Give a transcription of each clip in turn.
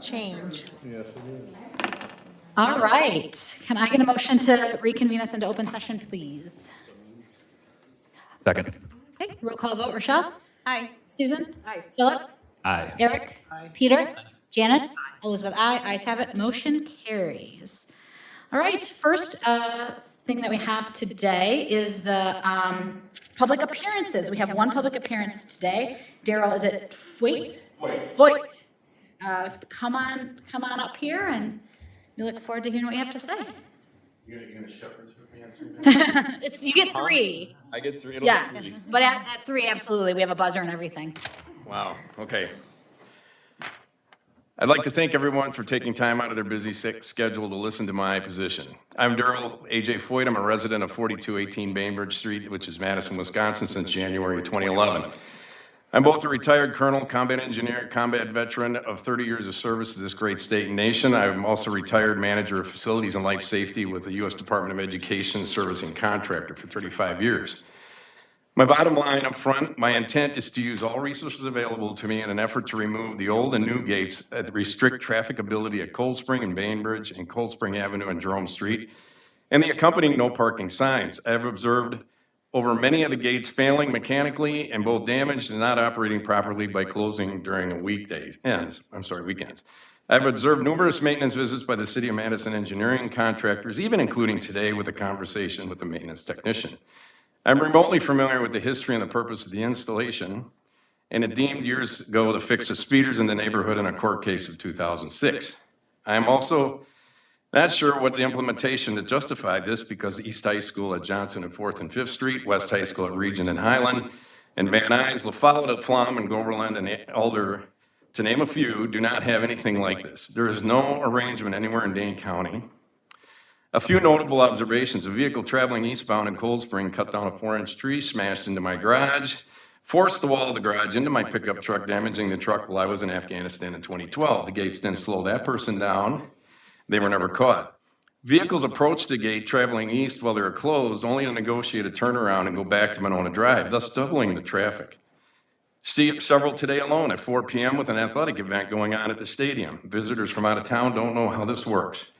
change. Yes, it is. All right. Can I get a motion to reconvene us into open session, please? Second. Okay, roll call vote. Rochelle? Aye. Susan? Aye. Philip? Aye. Eric? Peter? Janice? Elizabeth, aye. Ayes have it. Motion carries. All right, first thing that we have today is the public appearances. We have one public appearance today. Daryl, is it Foyt? Foyt. Come on up here, and we look forward to hearing what you have to say. You're gonna shepherds with me on You get three. I get three. It'll be Yes, but at three, absolutely. We have a buzzer and everything. three. Wow. Okay. I'd like to thank everyone for taking time out of their busy schedule to listen to my position. I'm Daryl A.J. Foyt. I'm a resident of 4218 Bainbridge Street, which is Madison, Wisconsin, since January 2011. I'm both a retired colonel, combat engineer, combat veteran of 30 years of service to this great state and nation. I'm also retired manager of facilities and life safety with the U.S. Department of Education, servicing contractor for 35 years. My bottom line up front, my intent is to use all resources available to me in an effort to remove the old and new gates that restrict traffic ability at Cold Spring and Bainbridge and Cold Spring Avenue and Jerome Street, and the accompanying no parking signs. I have observed over many of the gates failing mechanically and both damaged and not operating properly by closing during weekends. I've observed numerous maintenance visits by the City of Madison engineering contractors, even including today with a conversation with the maintenance technician. I'm remotely familiar with the history and the purpose of the installation, and it deemed years ago to fix the speeders in the neighborhood in a court case of 2006. I am also not sure what the implementation that justified this, because East High School at Johnson and 4th and 5th Street, West High School at Regent and Highland, and Van Nuys, La Follette at Flum, and Goverland and Alder, to name a few, do not have anything like this. There is no arrangement anywhere in Dane County. A few notable observations: a vehicle traveling eastbound in Cold Spring cut down a 4-inch tree, smashed into my garage, forced the wall of the garage into my pickup truck, damaging the truck while I was in Afghanistan in 2012. The gates didn't slow that person down. They were never caught. Vehicles approached the gate traveling east while they were closed, only to negotiate a turnaround and go back to Monona Drive, thus doubling the traffic. Several today alone at 4 p.m. with an athletic event going on at the stadium. Visitors from out of town don't know how this works.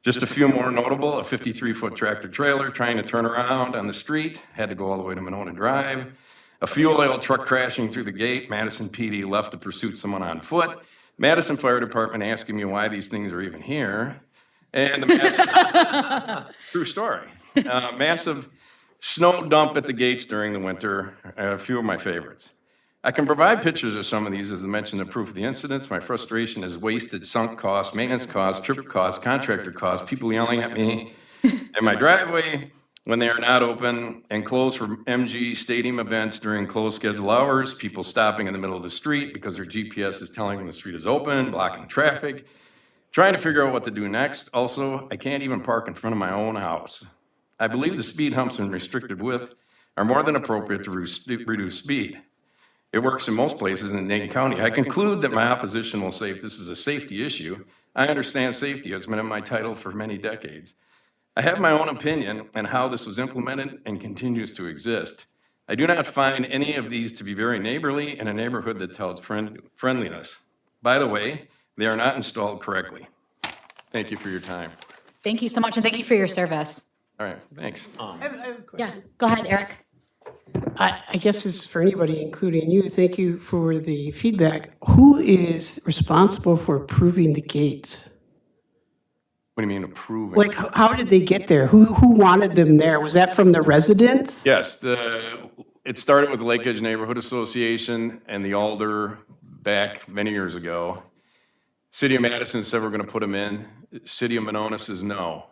Just a few more notable: a 53-foot tractor trailer trying to turn around on the street, had to go all the way to Monona Drive. A fuel oil truck crashing through the gate. Madison PD left to pursue someone on foot. Madison Fire Department asking me why these things are even here. And a massive, true story, massive snow dump at the gates during the winter. A few of my favorites. I can provide pictures of some of these, as I mentioned, the proof of the incidents. My frustration is wasted sunk costs, maintenance costs, trip costs, contractor costs, people yelling at me in my driveway when they are not open and closed for MG stadium events during closed schedule hours, people stopping in the middle of the street because their GPS is telling them the street is open, blocking traffic, trying to figure out what to do next. Also, I can't even park in front of my own house. I believe the speed humps and restricted width are more than appropriate to reduce speed. It works in most places in Dane County. I conclude that my opposition will say if this is a safety issue. I understand safety. It's been in my title for many decades. I have my own opinion on how this was implemented and continues to exist. I do not find any of these to be very neighborly in a neighborhood that touts friendliness. By the way, they are not installed correctly. Thank you for your time. Thank you so much, and thank you for your service. All right, thanks. I have a question. Yeah, go ahead, Eric. I guess this is for anybody, including you. Thank you for the feedback. Who is responsible for approving the gates? What do you mean approving? Like, how did they get there? Who wanted them there? Was that from the residents? Yes, it started with the Lake Edge Neighborhood Association and the Alder back many years ago. City of Madison said we're going to put them in. City of Monona says no.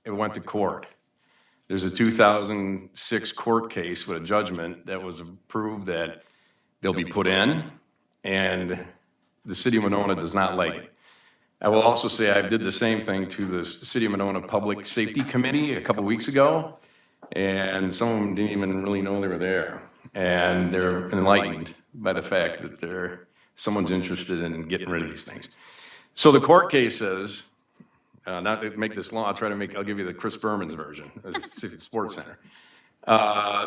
It went to court. There's a 2006 court case with a judgment that was approved that they'll be put in, and the City of Monona does not like it. I will also say I did the same thing to the City of Monona Public Safety Committee a couple weeks ago, and some of them didn't even really know they were there. And they're enlightened by the fact that someone's interested in getting rid of these things. So the court case says, not to make this long, I'll give you the Chris Berman's version, as City Sports Center.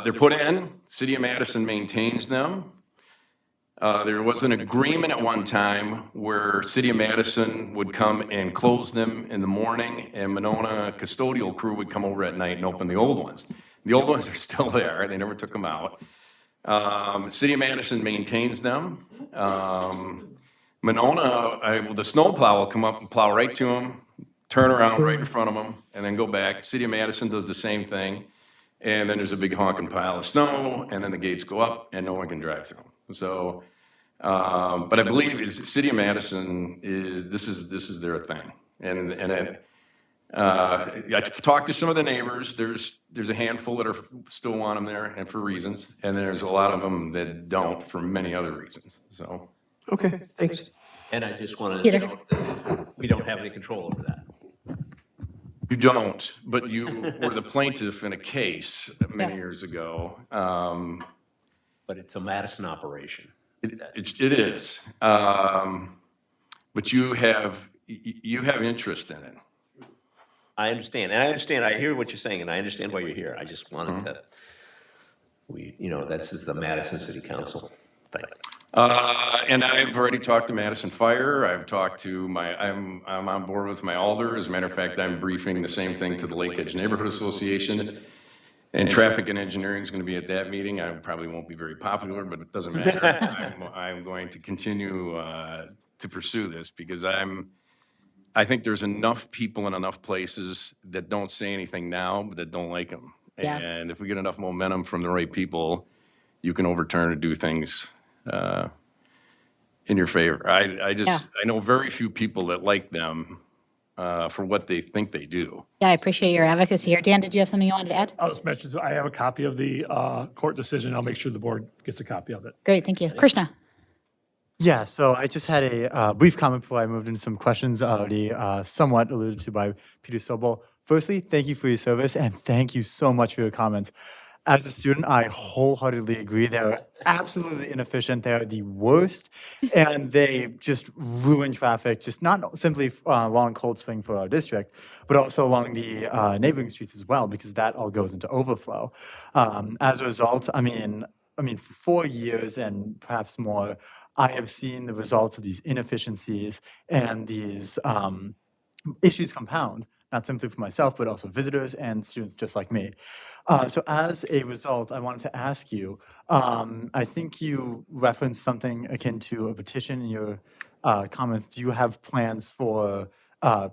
They're put in, City of Madison maintains them. There was an agreement at one time where City of Madison would come and close them in the morning, and Monona custodial crew would come over at night and open the old ones. The old ones are still there. They never took them out. City of Madison maintains them. Monona, the snowplow will come up and plow right to them, turn around right in front of them, and then go back. City of Madison does the same thing. And then there's a big honking pile of snow, and then the gates go up, and no one can drive through them. So, but I believe City of Madison this is their thing. I talked to some of the neighbors. There's a handful that are still want them there, and for reasons, and there's a lot of them that don't for many other reasons. So, Okay, thanks. And I just want to Peter. note that we don't have any control over that. you don't, but you were the plaintiff in a case many Yeah. years ago. But it's a Madison operation. It is, but you have interest in it. I understand, and I hear what you're saying, and I understand why you're here. I just wanted to, this is the Madison City Council thing. And I've already talked to Madison Fire. I've talked to I'm on board with my alder. As a matter of fact, I'm briefing the same thing to the Lake Edge Neighborhood Association. And traffic and engineering is going to be at that meeting. I probably won't be very popular, but it doesn't matter. I'm going to continue to pursue this because I think there's enough people in enough places that don't say anything now, but that don't like them. Yeah. And if we get enough momentum from the right people, you can overturn and do things in your favor. I know very few people that like them for what they think they do. Yeah, I appreciate your advocacy here. Dan, did you have something you wanted to add? I'll just mention, I have a copy of the court decision. I'll make sure the board gets a copy of it. Great, thank you. Krishna? Yeah, so I just had a brief comment before I moved into some questions already somewhat alluded to by Peter Sobel. Firstly, thank you for your service, and thank you so much for your comments. As a student, I wholeheartedly agree. They're absolutely inefficient. They're the worst, and they just ruin traffic, just not simply along Cold Spring for our district, but also along the neighboring streets as well, because that all goes into overflow. As a result, I mean, for 4 years and perhaps more, I have seen the results of these inefficiencies and these issues compound, not simply for myself, but also visitors and students just like me. So as a result, I wanted to ask you, I think you referenced something akin to a petition in your comments. Do you have plans for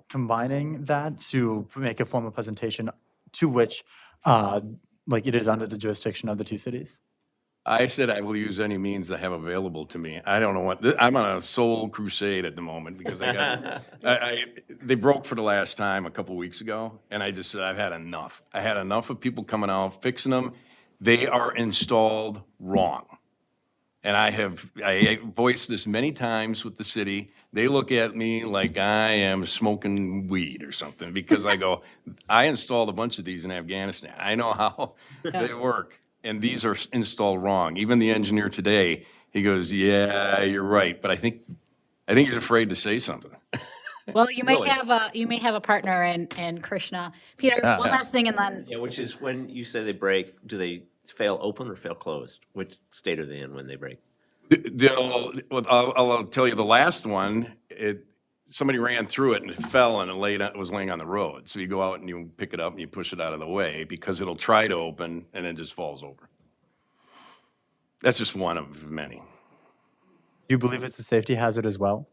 combining that to make a formal presentation to which it is under the jurisdiction of the two cities? I said I will use any means I have available to me. I don't know what, I'm on a soul crusade at the moment because they broke for the last time a couple weeks ago, and I just said, I've had enough. I had enough of people coming out, fixing them. They are installed wrong. And I voiced this many times with the city. They look at me like I am smoking weed or something because I installed a bunch of these in Afghanistan. I know how they work. And these are installed wrong. Even the engineer today, he goes, yeah, you're right. But I think he's afraid to say something. Well, you may Really? have a partner in Krishna. Peter, one last thing and then, Yeah, which is when you say they break, do they fail open or fail closed? Which state are they in when they break? I'll tell you the last one, somebody ran through it and it fell and it was laying on the road. So you go out and you pick it up and you push it out of the way because it'll try to open and then just falls over. That's just one of many. Do you believe it's a safety hazard as well?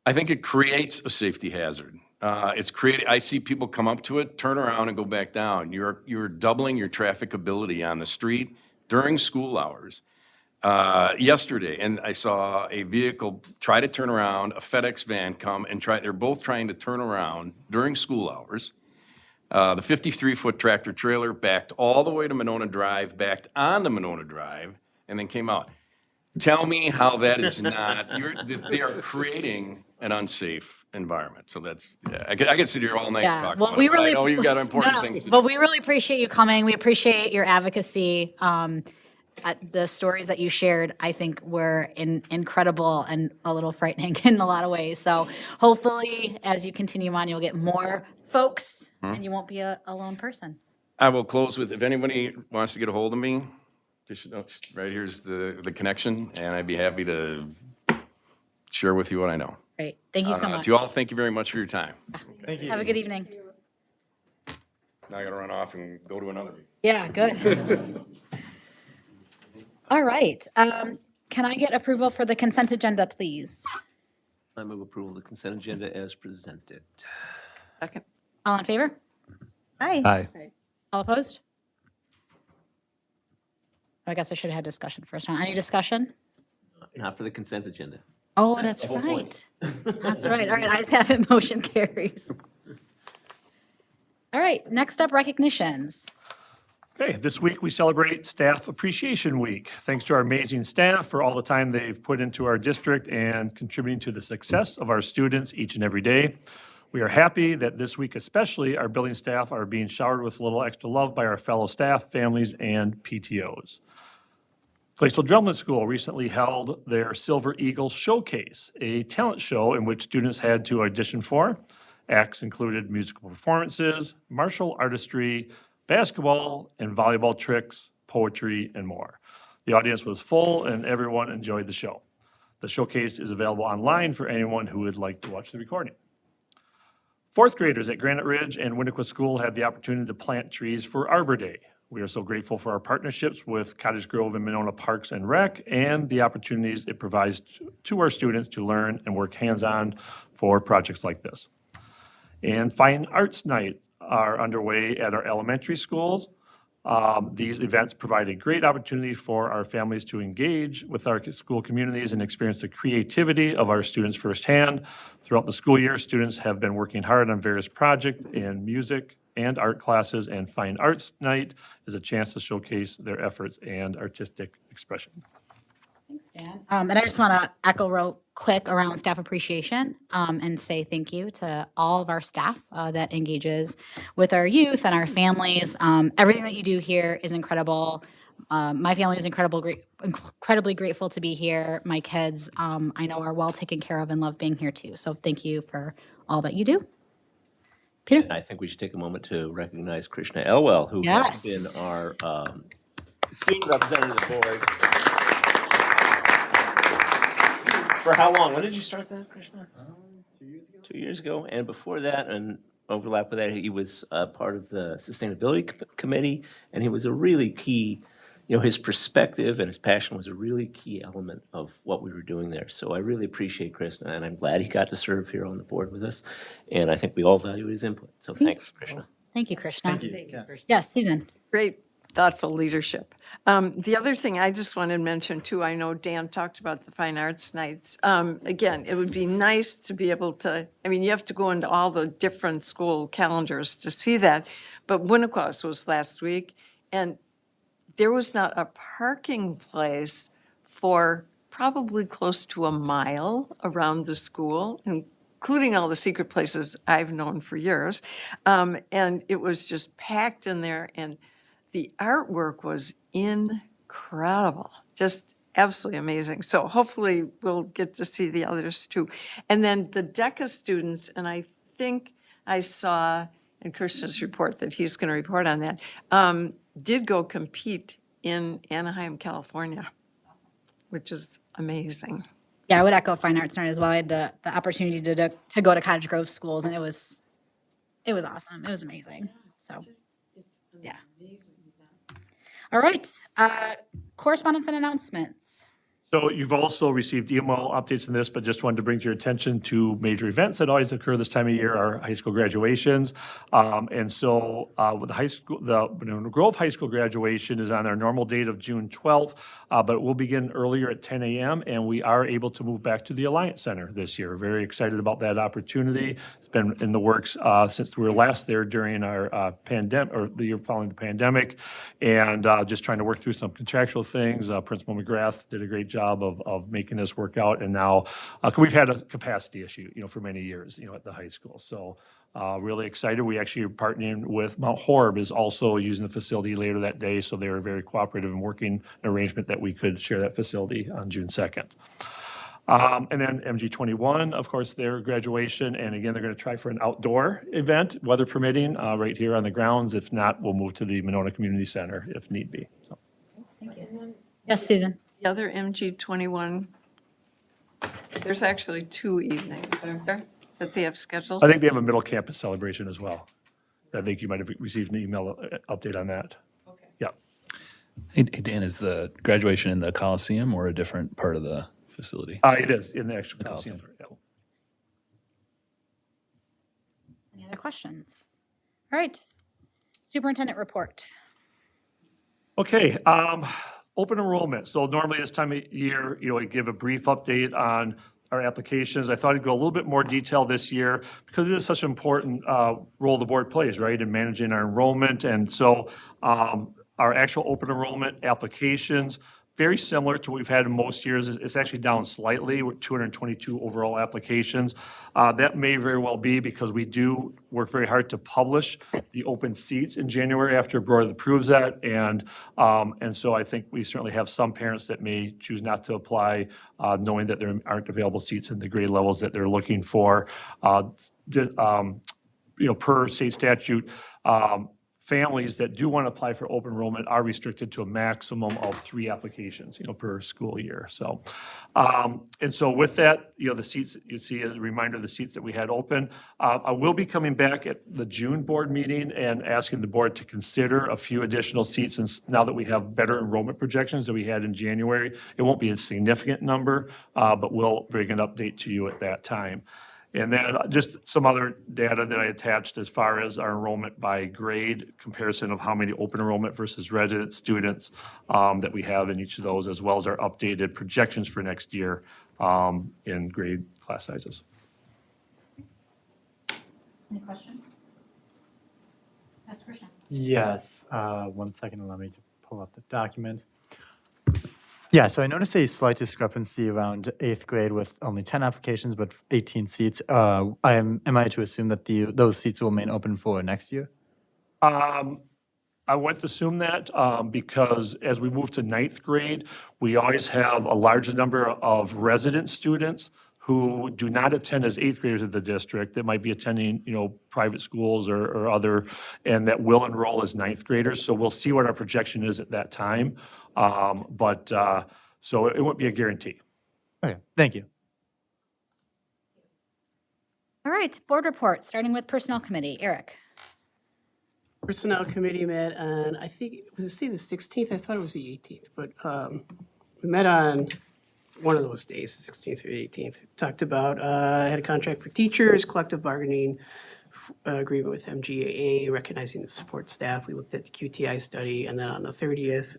I think it creates a safety hazard. I see people come up to it, turn around and go back down. You're doubling your trafficability on the street during school hours. Yesterday, and I saw a vehicle try to turn around, a FedEx van come and they're both trying to turn around during school hours. The 53-foot tractor trailer backed all the way to Monona Drive, backed onto Monona Drive, and then came out. Tell me how that is not, they are creating an unsafe environment. So I could sit here all night and talk about it, but I know you've got important things to do. But we really appreciate you coming. We appreciate your advocacy. The stories that you shared, I think, were incredible and a little frightening in a lot of ways. So hopefully, as you continue on, you'll get more folks and you won't be a lone person. I will close with, if anybody wants to get a hold of me, Just, right here's the connection, and I'd be happy to share with you what I know. Great. Thank you so much. To you all, thank you very much for your time. Have a good evening. Now I gotta run off and go to another meeting. Yeah, good. All right. Can I get approval for the consent agenda, please? I move approval of the consent agenda as presented. Second. All in favor? Aye. All opposed? I guess I should have had discussion first. Huh? Any discussion? Not for the consent agenda. Oh, that's the whole right. point. That's right. All right, ayes have it, motion carries. All right, next up, recognitions. Okay, this week we celebrate Staff Appreciation Week. Thanks to our amazing staff for all the time they've put into our district and contributing to the success of our students each and every day. We are happy that this week especially, our building staff are being showered with a little extra love by our fellow staff, families, and PTOs. Glacial Drumlin School recently held their Silver Eagle Showcase, a talent show in which students had to audition for. Acts included musical performances, martial artistry, basketball and volleyball tricks, poetry, and more. The audience was full and everyone enjoyed the show. The showcase is available online for anyone who would like to watch the recording. Fourth graders at Granite Ridge and Winnequa School had the opportunity to plant trees for Arbor Day. We are so grateful for our partnerships with Cottage Grove and Monona Parks and Rec and the opportunities it provides to our students to learn and work hands-on for projects like this. And Fine Arts Night are underway at our elementary schools. These events provide a great opportunity for our families to engage with our school communities and experience the creativity of our students firsthand. Throughout the school year, students have been working hard on various projects in music and art classes, and Fine Arts Night is a chance to showcase their efforts and artistic expression. Thanks, Dan. And I just want to echo real quick around staff appreciation and say thank you to all of our staff that engages with our youth and our families. Everything that you do here is incredible. My family is incredibly grateful to be here. My kids, I know, are well taken care of and love being here too. So thank you for all that you do. Peter? And I think we should take a moment to recognize Krishna Elwell, who has Yes. been our student representative of the board. For how long? When did you start that, Krishna? 2 years ago. 2 years ago, and before that, and overlap with that, he was part of the Sustainability Committee, and he was a really key, his perspective and his passion was a really key element of what we were doing there. So I really appreciate Krishna, and I'm glad he got to serve here on the board with us, and I think we all value his input. So thanks, Krishna. Thank you, Krishna. Thank you. Yes, Susan. Great, thoughtful leadership. The other thing I just wanted to mention too, I know Dan talked about the Fine Arts Nights. Again, it would be nice to be able to, you have to go into all the different school calendars to see that. But Winnequa was last week, and there was not a parking place for probably close to a mile around the school, including all the secret places I've known for years. And it was just packed in there, and the artwork was incredible, just absolutely amazing. So hopefully we'll get to see the others too. And then the DECA students, and I think I saw in Christian's report that he's going to report on that, did go compete in Anaheim, California, which is amazing. Yeah, I would echo Fine Arts Night as well. I had the opportunity to go to Cottage Grove schools, and it was awesome. It was amazing. So, yeah. All right, correspondence and announcements. So you've also received email updates on this, but just wanted to bring to your attention to major events that always occur this time of year, our high school graduations. And so with the high school, the Monona Grove High School graduation is on our normal date of June 12th, but it will begin earlier at 10 a.m. and we are able to move back to the Alliance Center this year. Very excited about that opportunity. It's been in the works since we were last there during our pandemic, or the year following the pandemic, and just trying to work through some contractual things. Principal McGrath did a great job of making this work out, and now we've had a capacity issue, for many years, at the high school. So really excited. We actually are partnering with Mount Horeb is also using the facility later that day, so they were very cooperative in working an arrangement that we could share that facility on June 2nd. And then MG21, of course, their graduation, and again, they're going to try for an outdoor event, weather permitting, right here on the grounds. If not, we'll move to the Monona Community Center if need be. So. Thank you. Yes, Susan? The other MG 21, there's actually 2 evenings, aren't there, that they have scheduled? I think they have a middle campus celebration as well. I think you might have received an email update on that. Okay. Yeah. Hey, Dan, is the graduation in the Coliseum or a different part of the facility? It is in the actual Coliseum. Yeah. Any other questions? All right. Superintendent report. Okay, open enrollment. So normally this time of year, I give a brief update on our applications. I thought I'd go a little bit more detail this year because it is such an important role the board plays, right, in managing our enrollment. And so our actual open enrollment applications, very similar to what we've had in most years. It's actually down slightly with 222 overall applications. That may very well be because we do work very hard to publish the open seats in January after the board approves that. And so I think we certainly have some parents that may choose not to apply, knowing that there aren't available seats in the grade levels that they're looking for. Per state statute, families that do want to apply for open enrollment are restricted to a maximum of 3 applications, per school year. So, and so with that, the seats, you see as a reminder of the seats that we had open. I will be coming back at the June board meeting and asking the board to consider a few additional seats. And now that we have better enrollment projections than we had in January, it won't be a significant number, but we'll bring an update to you at that time. And then just some other data that I attached as far as our enrollment by grade, comparison of how many open enrollment versus resident students that we have in each of those, as well as our updated projections for next year in grade class sizes. Any questions? Yes, Krishna. Yes, 1 second, allow me to pull up the document. Yeah, so I noticed a slight discrepancy around 8th grade with only 10 applications, but 18 seats. Am I to assume that those seats will remain open for next year? I wouldn't assume that because as we move to 9th grade, we always have a large number of resident students who do not attend as 8th graders of the district that might be attending, private schools or other, and that will enroll as 9th graders. So we'll see what our projection is at that time. So it won't be a guarantee. Okay, thank you. All right, board report, starting with Personnel Committee. Eric. Personnel Committee met on, I think, was it the 16th? I thought it was the 18th, but we met on one of those days, 16th or 18th. Talked about, had a contract for teachers, collective bargaining agreement with MGAA, recognizing the support staff. We looked at the QTI study, and then on the 30th,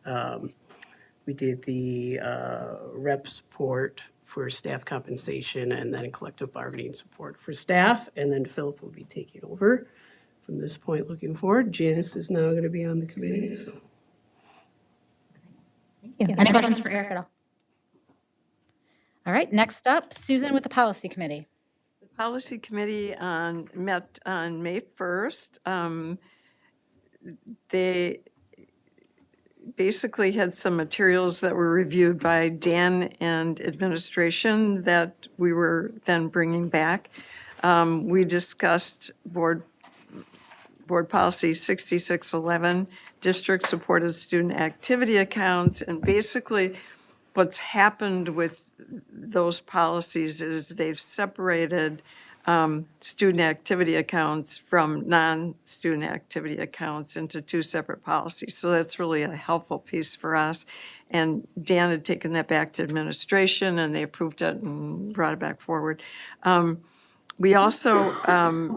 we did the rep support for staff compensation and then collective bargaining support for staff. And then Philip will be taking over from this point looking forward. Janice is now going to be on the committee. So. Any questions for Eric at all? All right, next up, Susan with the Policy Committee. The Policy Committee met on May 1st. They basically had some materials that were reviewed by Dan and administration that we were then bringing back. We discussed Board Policy 6611, district-supported student activity accounts, and basically what's happened with those policies is they've separated student activity accounts from non-student activity accounts into 2 separate policies. So that's really a helpful piece for us. And Dan had taken that back to administration, and they approved it and brought it back forward. We also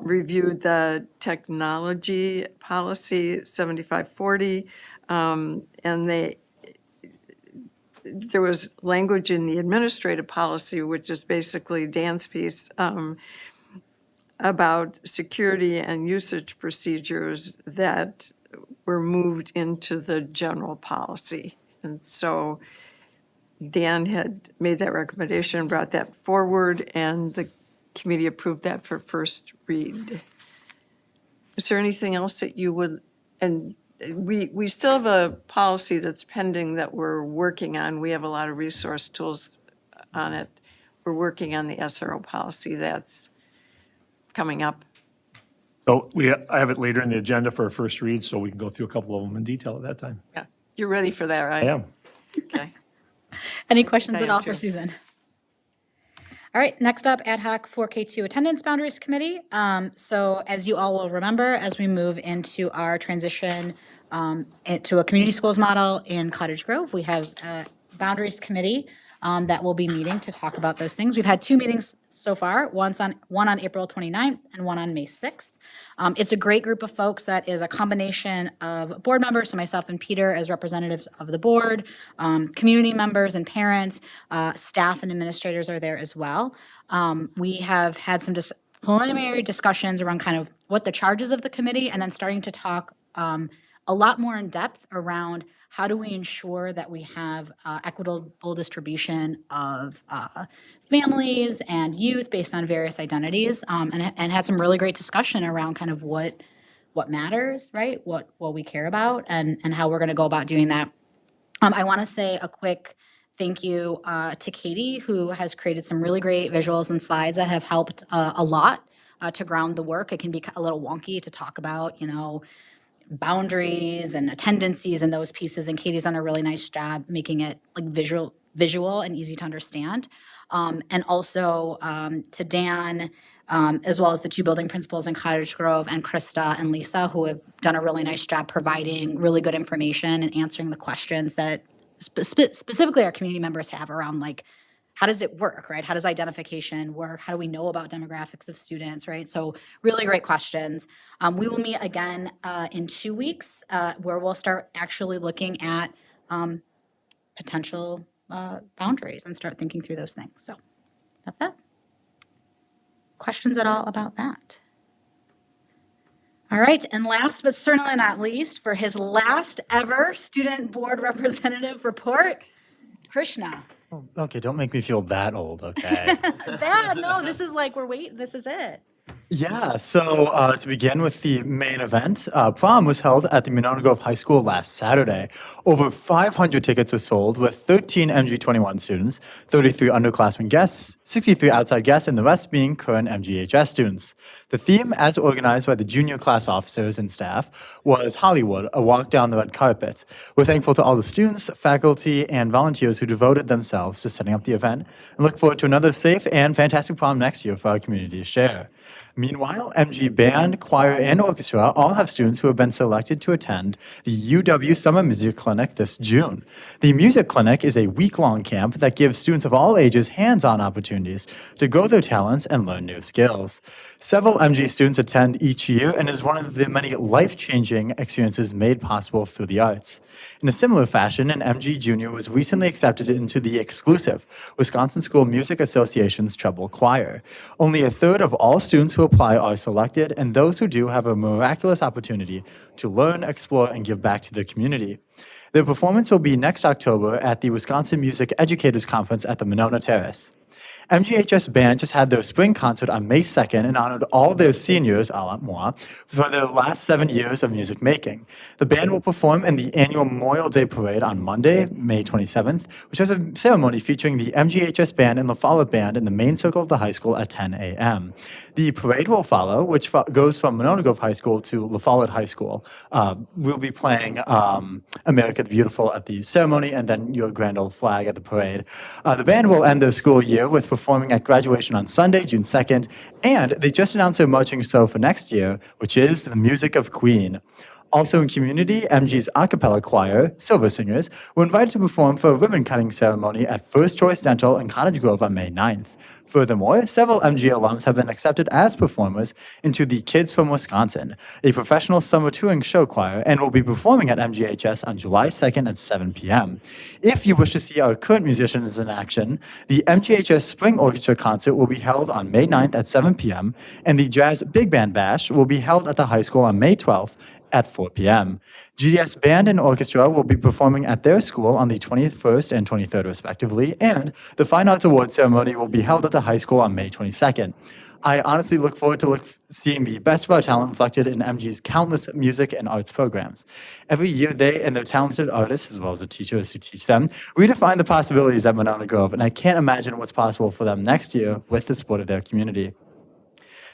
reviewed the technology policy 7540, and there was language in the administrative policy, which is basically Dan's piece, about security and usage procedures that were moved into the general policy. And so Dan had made that recommendation, brought that forward, and the committee approved that for first read. Is there anything else that you would, and we still have a policy that's pending that we're working on. We have a lot of resource tools on it. We're working on the SRO policy that's coming up. So I have it later in the agenda for a first read, so we can go through a couple of them in detail at that time. Yeah, you're ready for that, right? I am. Okay. Any questions I at am all for too. Susan? All right, next up, ad hoc 4K2 attendance boundaries committee. So as you all will remember, as we move into our transition into a community schools model in Cottage Grove, we have a boundaries committee that will be meeting to talk about those things. We've had 2 meetings so far, one on April 29th and one on May 6th. It's a great group of folks that is a combination of board members, so myself and Peter as representatives of the board, community members and parents, staff and administrators are there as well. We have had some preliminary discussions around kind of what the charges of the committee, and then starting to talk a lot more in depth around how do we ensure that we have equitable distribution of families and youth based on various identities, and had some really great discussion around kind of what matters, right? What we care about and how we're going to go about doing that. I want to say a quick thank you to Katie, who has created some really great visuals and slides that have helped a lot to ground the work. It can be a little wonky to talk about, boundaries and attendances and those pieces, and Katie's done a really nice job making it like visual and easy to understand. And also to Dan, as well as the 2 building principals in Cottage Grove, and Krista and Lisa, who have done a really nice job providing really good information and answering the questions that specifically our community members have around, like, how does it work, right? How does identification work? How do we know about demographics of students, right? So really great questions. We will meet again in 2 weeks, where we'll start actually looking at potential boundaries and start thinking through those things. So that's that. Questions at all about that? All right, and last but certainly not least, for his last ever student board representative report, Krishna. Okay, don't make me feel that old, okay? No, this is like, this is it. Yeah, so to begin with the main event, prom was held at the Monona Grove High School last Saturday. Over 500 tickets were sold with 13 MG21 students, 33 underclassmen guests, 63 outside guests, and the rest being current MGHS students. The theme, as organized by the junior class officers and staff, was Hollywood, a walk down the red carpet. We're thankful to all the students, faculty, and volunteers who devoted themselves to setting up the event, and look forward to another safe and fantastic prom next year for our community to share. Meanwhile, MG Band, Choir, and Orchestra all have students who have been selected to attend the UW Summer Music Clinic this June. The Music Clinic is a week-long camp that gives students of all ages hands-on opportunities to grow their talents and learn new skills. Several MG students attend each year and is one of the many life-changing experiences made possible through the arts. In a similar fashion, an MG junior was recently accepted into the exclusive Wisconsin School Music Association's treble choir. Only a third of all students who apply are selected, and those who do have a miraculous opportunity to learn, explore, and give back to their community. Their performance will be next October at the Wisconsin Music Educators Conference at the Monona Terrace. MGHS Band just had their spring concert on May 2nd and honored all their seniors, a la moi, for their last 7 years of music making. The band will perform in the annual Memorial Day Parade on Monday, May 27th, which has a ceremony featuring the MGHS Band and La Follette Band in the main circle of the high school at 10 a.m. The parade will follow, which goes from Monona Grove High School to La Follette High School. We'll be playing America the Beautiful at the ceremony, and then Your Grand Old Flag at the parade. The band will end their school year with performing at graduation on Sunday, June 2nd, and they just announced their marching show for next year, which is The Music of Queen. Also in community, MG's a cappella choir, Silver Singers, were invited to perform for a ribbon-cutting ceremony at First Choice Dental in Cottage Grove on May 9th. Furthermore, several MG alums have been accepted as performers into the Kids from Wisconsin, a professional summer touring show choir, and will be performing at MGHS on July 2nd at 7 p.m. If you wish to see our current musicians in action, the MGHS Spring Orchestra concert will be held on May 9th at 7 p.m., and the Jazz Big Band Bash will be held at the high school on May 12th at 4 p.m. GDS Band and Orchestra will be performing at their school on the 21st and 23rd, respectively, and the Fine Arts Awards ceremony will be held at the high school on May 22nd. I honestly look forward to seeing the best of our talent reflected in MG's countless music and arts programs. Every year, they and their talented artists, as well as the teachers who teach them, redefine the possibilities at Monona Grove, and I can't imagine what's possible for them next year with the support of their community.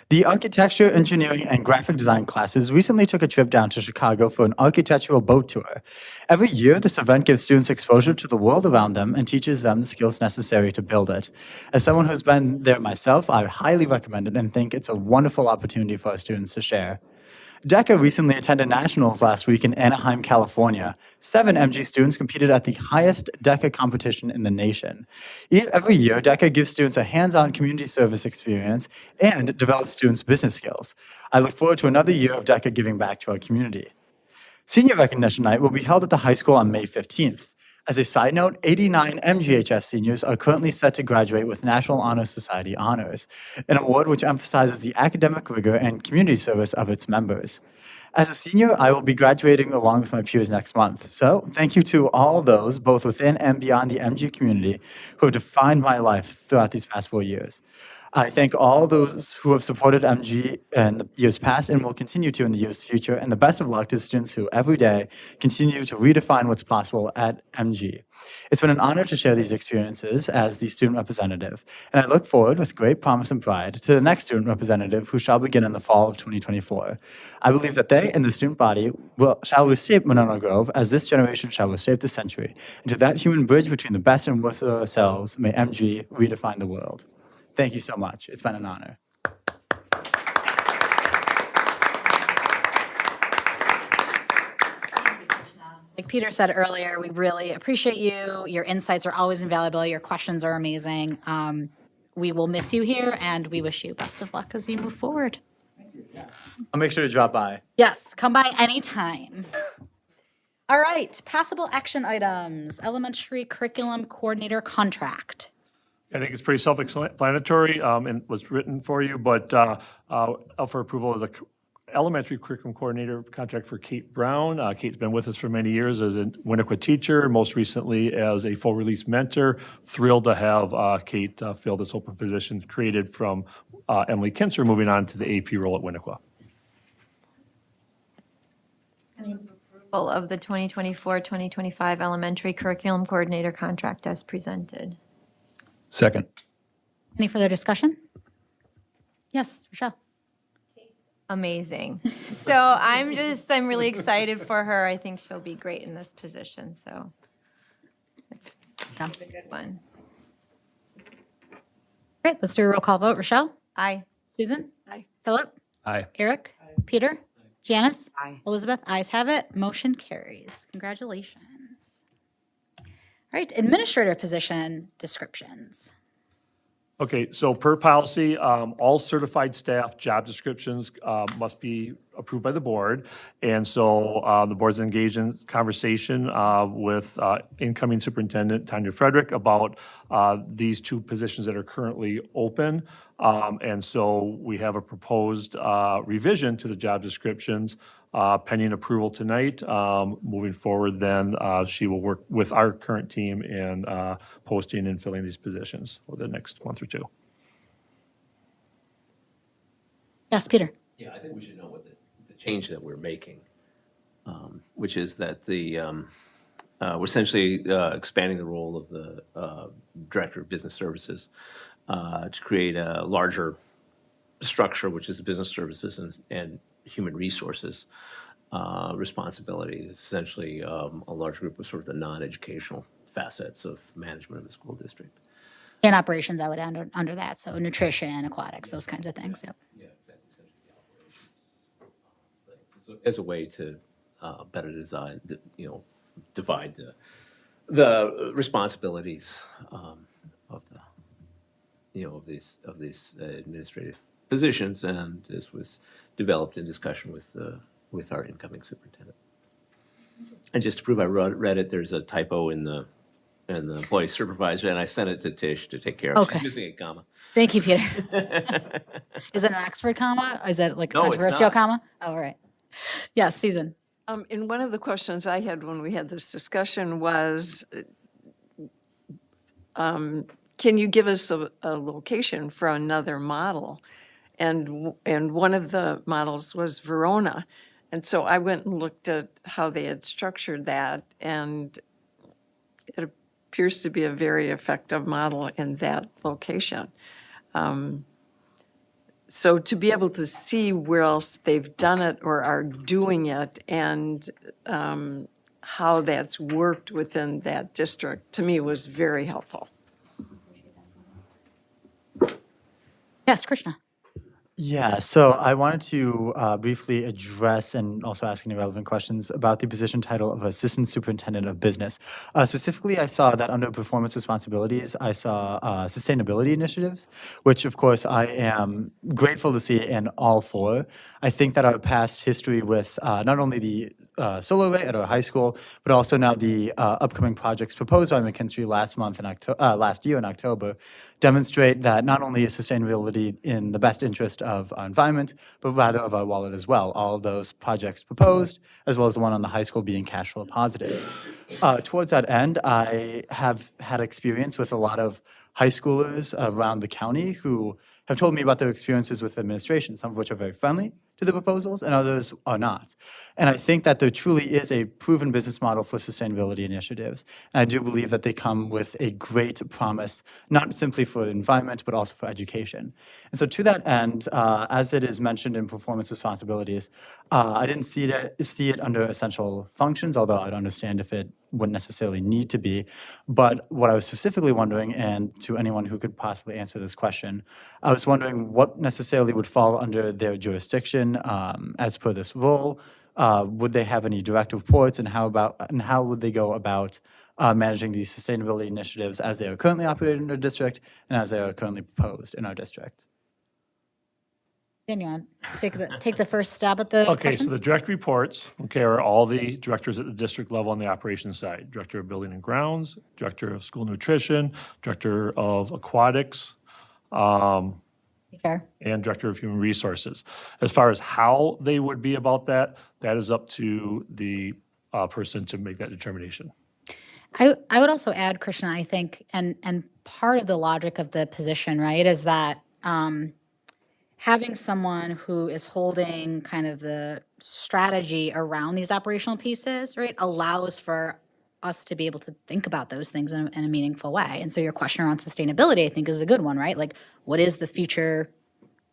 The architecture, engineering, and graphic design classes recently took a trip down to Chicago for an architectural boat tour. Every year, this event gives students exposure to the world around them and teaches them the skills necessary to build it. As someone who's been there myself, I highly recommend it and think it's a wonderful opportunity for our students to share. DECA recently attended nationals last week in Anaheim, California. 7 MG students competed at the highest DECA competition in the nation. Every year, DECA gives students a hands-on community service experience and develops students' business skills. I look forward to another year of DECA giving back to our community. Senior Recognition Night will be held at the high school on May 15th. As a side note, 89 MGHS seniors are currently set to graduate with National Honor Society honors, an award which emphasizes the academic rigor and community service of its members. As a senior, I will be graduating along with my peers next month. So thank you to all those, both within and beyond the MG community, who have defined my life throughout these past 4 years. I thank all those who have supported MG in the years past and will continue to in the years future, and the best of luck to students who every day continue to redefine what's possible at MG. It's been an honor to share these experiences as the student representative, and I look forward with great promise and pride to the next student representative who shall begin in the fall of 2024. I believe that they and the student body shall reshape Monona Grove as this generation shall reshape the century. And to that human bridge between the best and worst of ourselves, may MG redefine the world. Thank you so much. It's been an honor. Like Peter said earlier, we really appreciate you. Your insights are always invaluable. Your questions are amazing. We will miss you here, and we wish you best of luck as you move forward. I'll make sure to drop by. Yes, come by anytime. All right, passable action items, elementary curriculum coordinator contract. I think it's pretty self-explanatory and was written for you, but up for approval is a elementary curriculum coordinator contract for Kate Brown. Kate's been with us for many years as a Winnequa teacher, most recently as a full release mentor. Thrilled to have Kate fill this open position created from Emily Kinzer moving on to the AP role at Winnequa. Approval of the 2024-2025 elementary curriculum coordinator contract as presented. Second. Any further discussion? Yes, Rochelle. Amazing. So I'm really excited for her. I think she'll be great in this position, so it's a good one. Great, let's do a roll call vote. Rochelle? Aye. Susan? Aye. Philip? Aye. Eric? Peter? Janice? Aye. Elizabeth? Ayes have it. Motion carries. Congratulations. All right, administrator position descriptions. Okay, so per policy, all certified staff job descriptions must be approved by the board. And so the board's engaged in conversation with incoming superintendent Tanya Frederick about these 2 positions that are currently open. And so we have a proposed revision to the job descriptions pending approval tonight. Moving forward, then she will work with our current team in posting and filling these positions over the next month or 2. Yes, Peter? Yeah, I think we should know what the change that we're making, which is that we're essentially expanding the role of the Director of Business Services to create a larger structure, which is the business services and human resources responsibilities, essentially a large group of sort of the non-educational facets of management of the school district. And operations, I would add under that, so nutrition, aquatics, those kinds of things, yep. Yeah, essentially the operations as a way to better design, divide the responsibilities of these administrative positions, and this was developed in discussion with our incoming superintendent. And just to prove I read it, there's a typo in the employee supervisor, and I sent it to Tish to take care of. Okay. She's missing a comma. Thank you, Peter. Is it an Oxford comma? Is that like a No, it's controversial not. comma? Oh, right. Yes, Susan. And one of the questions I had when we had this discussion was, can you give us a location for another model? And one of the models was Verona. And so I went and looked at how they had structured that, and it appears to be a very effective model in that location. So to be able to see where else they've done it or are doing it and how that's worked within that district, to me, was very helpful. Yes, Krishna. Yeah, so I wanted to briefly address and also ask any relevant questions about the position title of Assistant Superintendent of Business. Specifically, I saw that under performance responsibilities, I saw sustainability initiatives, which of course I am grateful to see and all for. I think that our past history with not only the solar array at our high school, but also now the upcoming projects proposed by McKinstry last year in October demonstrate that not only is sustainability in the best interest of our environment, but rather of our wallet as well. All of those projects proposed, as well as the one on the high school being cash flow positive. Towards that end, I have had experience with a lot of high schoolers around the county who have told me about their experiences with administration, some of which are very friendly to the proposals and others are not. And I think that there truly is a proven business model for sustainability initiatives. And I do believe that they come with a great promise, not simply for the environment, but also for education. And so to that end, as it is mentioned in performance responsibilities, I didn't see it under essential functions, although I'd understand if it wouldn't necessarily need to be. But what I was specifically wondering, and to anyone who could possibly answer this question, I was wondering what necessarily would fall under their jurisdiction as per this role. Would they have any direct reports, and how would they go about managing these sustainability initiatives as they are currently operated in our district and as they are currently proposed in our district? Dan, you want to take the first stab at the Okay, question? so the direct reports, okay, are all the directors at the district level on the operations side. Director of Building and Grounds, Director of School Nutrition, Director of Aquatics, Fair. and Director of Human Resources. As far as how they would be about that, that is up to the person to make that determination. I would also add, Krishna, I think, and part of the logic of the position, right, is that having someone who is holding kind of the strategy around these operational pieces, right, allows for us to be able to think about those things in a meaningful way. And so your question around sustainability, I think, is a good one, right? Like, what is the future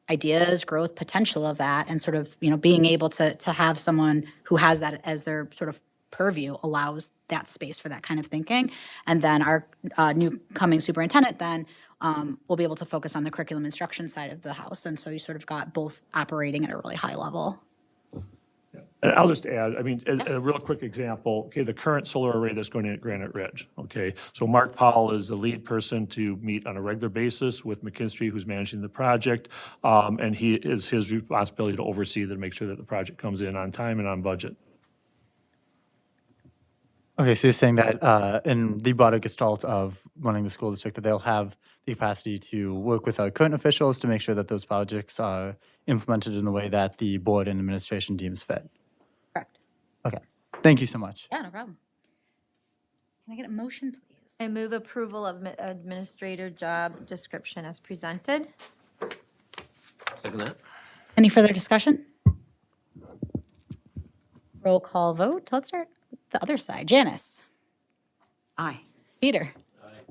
ideas, growth potential of that, and sort of, being able to have someone who has that as their sort of purview allows that space for that kind of thinking. And then our new coming superintendent then will be able to focus on the curriculum instruction side of the house. And so you sort of got both operating at a really high level. And I'll just add, I mean, a real quick example, okay, the current solar array that's going in at Granite Ridge, okay? So Mark Powell is the lead person to meet on a regular basis with McKinstry, who's managing the project, and his responsibility to oversee to make sure that the project comes in on time and on budget. Okay, so you're saying that in the broader gestalt of running the school district, that they'll have the capacity to work with our current officials to make sure that those projects are implemented in the way that the board and administration deems fit. Correct. Okay, thank you so much. Yeah, no problem. Can I get a motion, please? I move approval of administrator job description as presented. Second that. Any further discussion? Roll call vote. Let's start with the other side. Janice. Aye. Peter.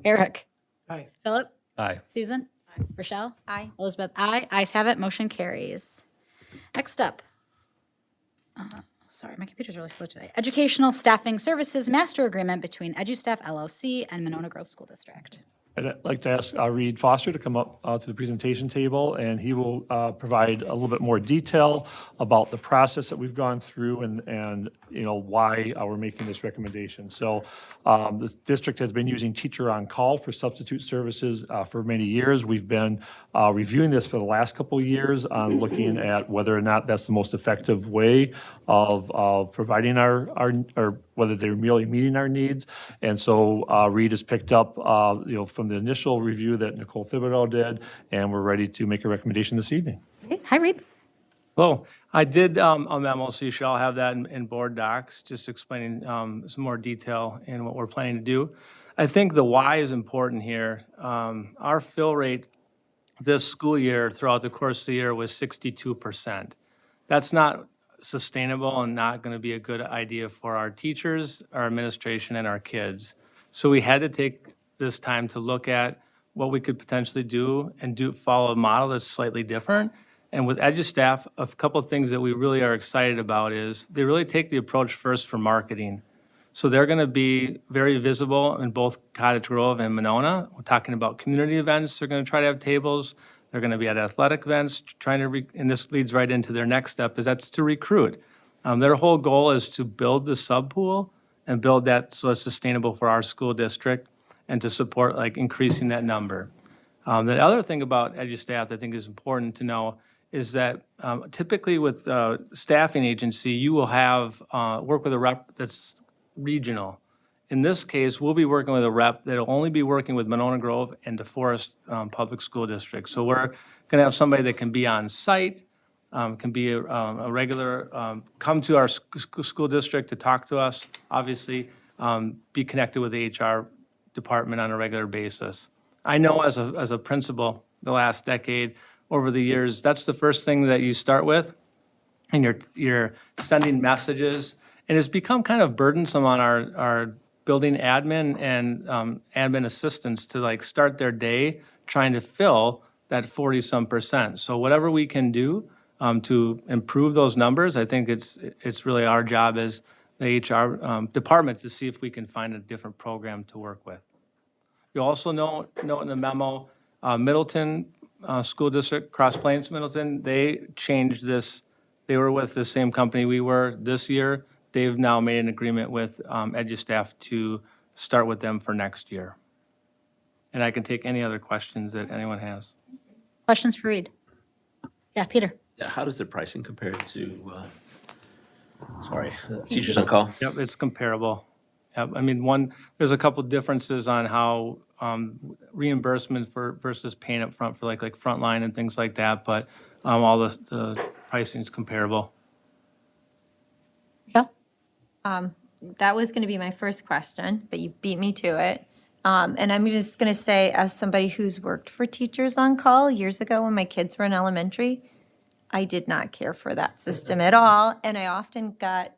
Eric. Aye. Philip. Aye. Susan. Rochelle. Aye. Elizabeth. Aye. Ayes have it. Motion carries. Next up. Sorry, my computer's really slow today. Educational Staffing Services Master Agreement between EduStaff LLC and Monona Grove School District. I'd like to ask Reed Foster to come up to the presentation table, and he will provide a little bit more detail about the process that we've gone through and why we're making this recommendation. So the district has been using Teacher on Call for substitute services for many years. We've been reviewing this for the last couple of years on looking at whether or not that's the most effective way of providing our or whether they're merely meeting our needs. And so Reed has picked up, from the initial review that Nicole Thibodeau did, and we're ready to make a recommendation this evening. Okay. Hi, Reed. Hello. I did a memo, so you should all have that in board docs, just explaining some more detail in what we're planning to do. I think the why is important here. Our fill rate this school year throughout the course of the year was 62%. That's not sustainable and not going to be a good idea for our teachers, our administration, and our kids. So we had to take this time to look at what we could potentially do and follow a model that's slightly different. And with EduStaff, a couple of things that we really are excited about is they really take the approach first for marketing. So they're going to be very visible in both Cottage Grove and Monona. We're talking about community events. They're going to try to have tables. They're going to be at athletic events, trying to, and this leads right into their next step, is that's to recruit. Their whole goal is to build the sub pool and build that so it's sustainable for our school district and to support like increasing that number. The other thing about EduStaff that I think is important to know is that typically with staffing agency, you will have work with a rep that's regional. In this case, we'll be working with a rep that'll only be working with Monona Grove and DeForest Public School District. So we're going to have somebody that can be on site, can be a regular, come to our school district to talk to us, obviously, be connected with the HR department on a regular basis. I know as a principal, the last decade, over the years, that's the first thing that you start with, and you're sending messages, and it's become kind of burdensome on our building admin and admin assistants to like start their day trying to fill that 40-some%. So whatever we can do to improve those numbers, I think it's really our job as the HR department to see if we can find a different program to work with. You also note in the memo, Middleton School District, Cross Plains Middleton, they changed this. They were with the same company we were this year. They've now made an agreement with EduStaff to start with them for next year. And I can take any other questions that anyone has. Questions for Reed? Yeah, Peter. Yeah, how does the pricing compare to, Teachers on Call? Yep, it's comparable. Yep, I mean, there's a couple differences on how reimbursement versus paying up front for like frontline and things like that, but all the pricing is comparable. Yeah. That was going to be my first question, but you beat me to it. And I'm just going to say, as somebody who's worked for Teachers on Call years ago when my kids were in elementary, I did not care for that system at all. And I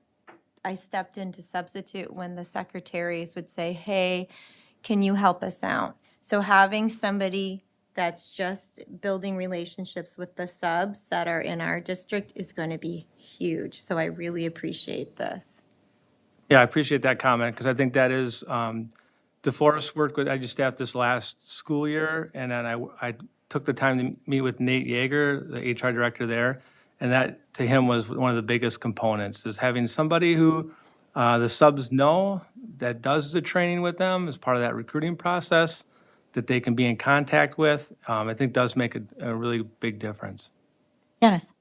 stepped in to substitute when the secretaries would say, hey, can you help us out? So having somebody that's just building relationships with the subs that are in our district is going to be huge. So I really appreciate this. Yeah, I appreciate that comment because I think that is, DeForest worked with EduStaff this last school year, and then I took the time to meet with Nate Yeager, the HR director there, and that to him was one of the biggest components, is having somebody who the subs know that does the training with them as part of that recruiting process that they can be in contact with, I think does make a really big difference. Janice.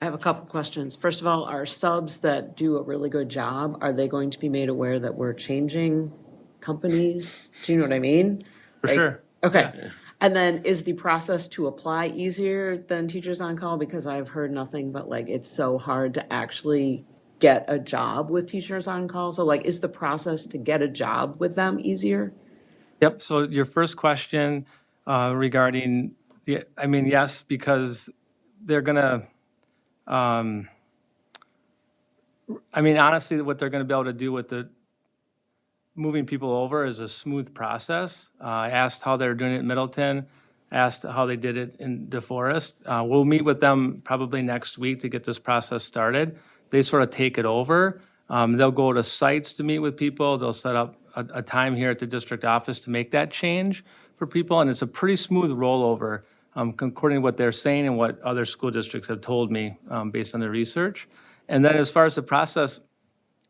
I have a couple questions. First of all, our subs that do a really good job, are they going to be made aware that we're changing companies? Do you know what I mean? For sure. Okay. Yeah. And then is the process to apply easier than Teachers on Call? Because I've heard nothing but like, it's so hard to actually get a job with Teachers on Call. So like, is the process to get a job with them easier? Yep, so your first question regarding, yes, because they're gonna, honestly, what they're gonna be able to do with the moving people over is a smooth process. I asked how they're doing it in Middleton, asked how they did it in DeForest. We'll meet with them probably next week to get this process started. They sort of take it over. They'll go to sites to meet with people. They'll set up a time here at the district office to make that change for people, and it's a pretty smooth rollover, according to what they're saying and what other school districts have told me based on their research. And then as far as the process,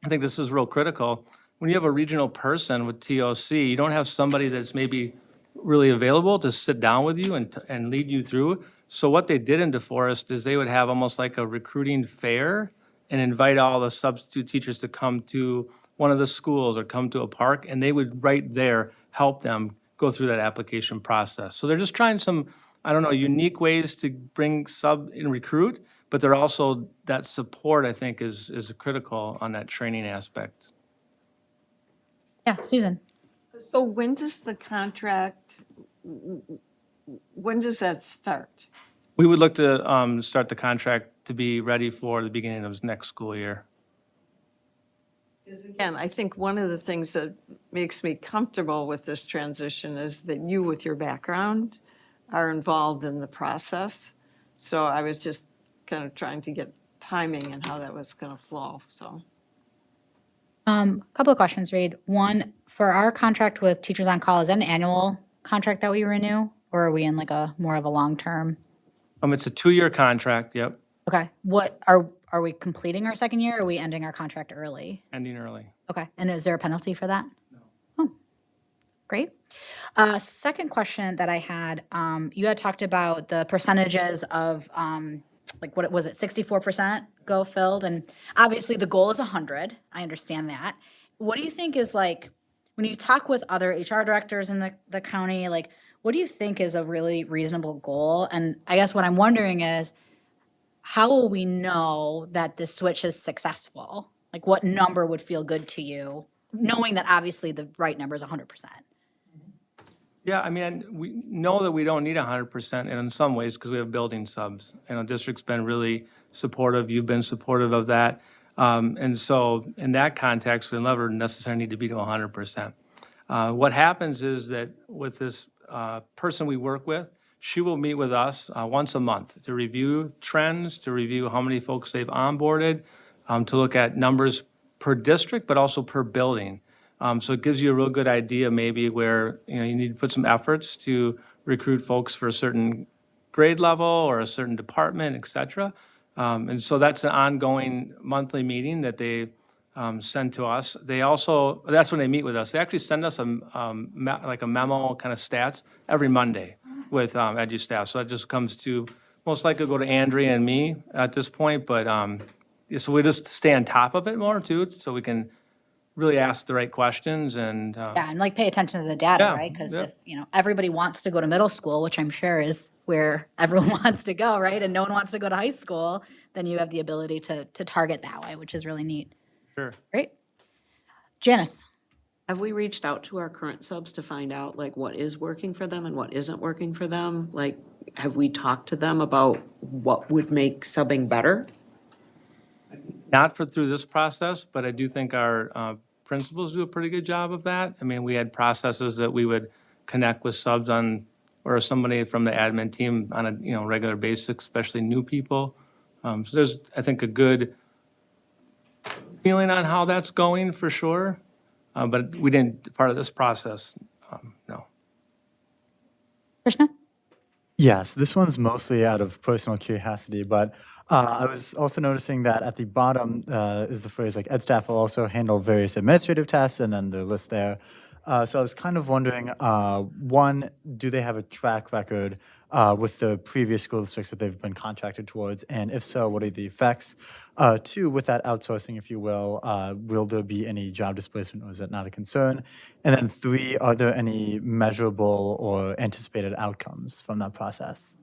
I think this is real critical. When you have a regional person with TOC, you don't have somebody that's maybe really available to sit down with you and lead you through. So what they did in DeForest is they would have almost like a recruiting fair and invite all the substitute teachers to come to one of the schools or come to a park, and they would right there help them go through that application process. So they're just trying some, unique ways to bring sub and recruit, but they're also, that support, I think, is critical on that training aspect. Yeah, Susan. So when does that start? We would look to start the contract to be ready for the beginning of next school year. Again, I think one of the things that makes me comfortable with this transition is that you, with your background, are involved in the process. So I was just kind of trying to get timing and how that was going to flow, so. Couple of questions, Reed. One, for our contract with Teachers on Call, is that an annual contract that we renew? Or are we in like a more of a long-term? It's a 2-year contract, yep, Okay, what, are we completing our second year or are we ending our contract early? ending early. Okay, and is there a penalty for that? No. Oh, great. Second question that I had, you had talked about the percentages of, like, what was it, 64% go filled? And obviously the goal is 100, I understand that. What do you think is like, when you talk with other HR directors in the county, like, what do you think is a really reasonable goal? And I guess what I'm wondering is, how will we know that this switch is successful? Like, what number would feel good to you, knowing that obviously the right number is 100%? Yeah, I mean, we know that we don't need 100%, and in some ways, because we have building subs. And the district's been really supportive, you've been supportive of that. And so in that context, we never necessarily need to be to 100%. What happens is that with this person we work with, she will meet with us once a month to review trends, to review how many folks they've onboarded, to look at numbers per district, but also per building. So it gives you a real good idea maybe where, you need to put some efforts to recruit folks for a certain grade level or a certain department, et cetera. And so that's an ongoing monthly meeting that they send to us. They also, that's when they meet with us. They actually send us like a memo kind of stats every Monday with edu staff. So that just comes to, most likely go to Andrea and me at this point, but so we just stay on top of it more too, so we can really ask the right questions and. Yeah, and like pay attention to the data, Yeah, right? Because yeah. if, everybody wants to go to middle school, which I'm sure is where everyone wants to go, right? And no one wants to go to high school, then you have the ability to target that way, which is really neat. Sure. Great. Janice? Have we reached out to our current subs to find out like what is working for them and what isn't working for them? Like, have we talked to them about what would make subbing better? Not through this process, but I do think our principals do a pretty good job of that. I mean, we had processes that we would connect with subs on, or somebody from the admin team on a, regular basis, especially new people. So there's, I think, a good feeling on how that's going for sure. But we didn't, part of this process, no. Krishna? Yes, this one's mostly out of personal curiosity, but I was also noticing that at the bottom is the phrase like ed staff will also handle various administrative tasks, and then the list there. So I was kind of wondering, one, do they have a track record with the previous school districts that they've been contracted towards? And if so, what are the effects? Two, with that outsourcing, if you will there be any job displacement, or is that not a concern? And then three, are there any measurable or anticipated outcomes from that process?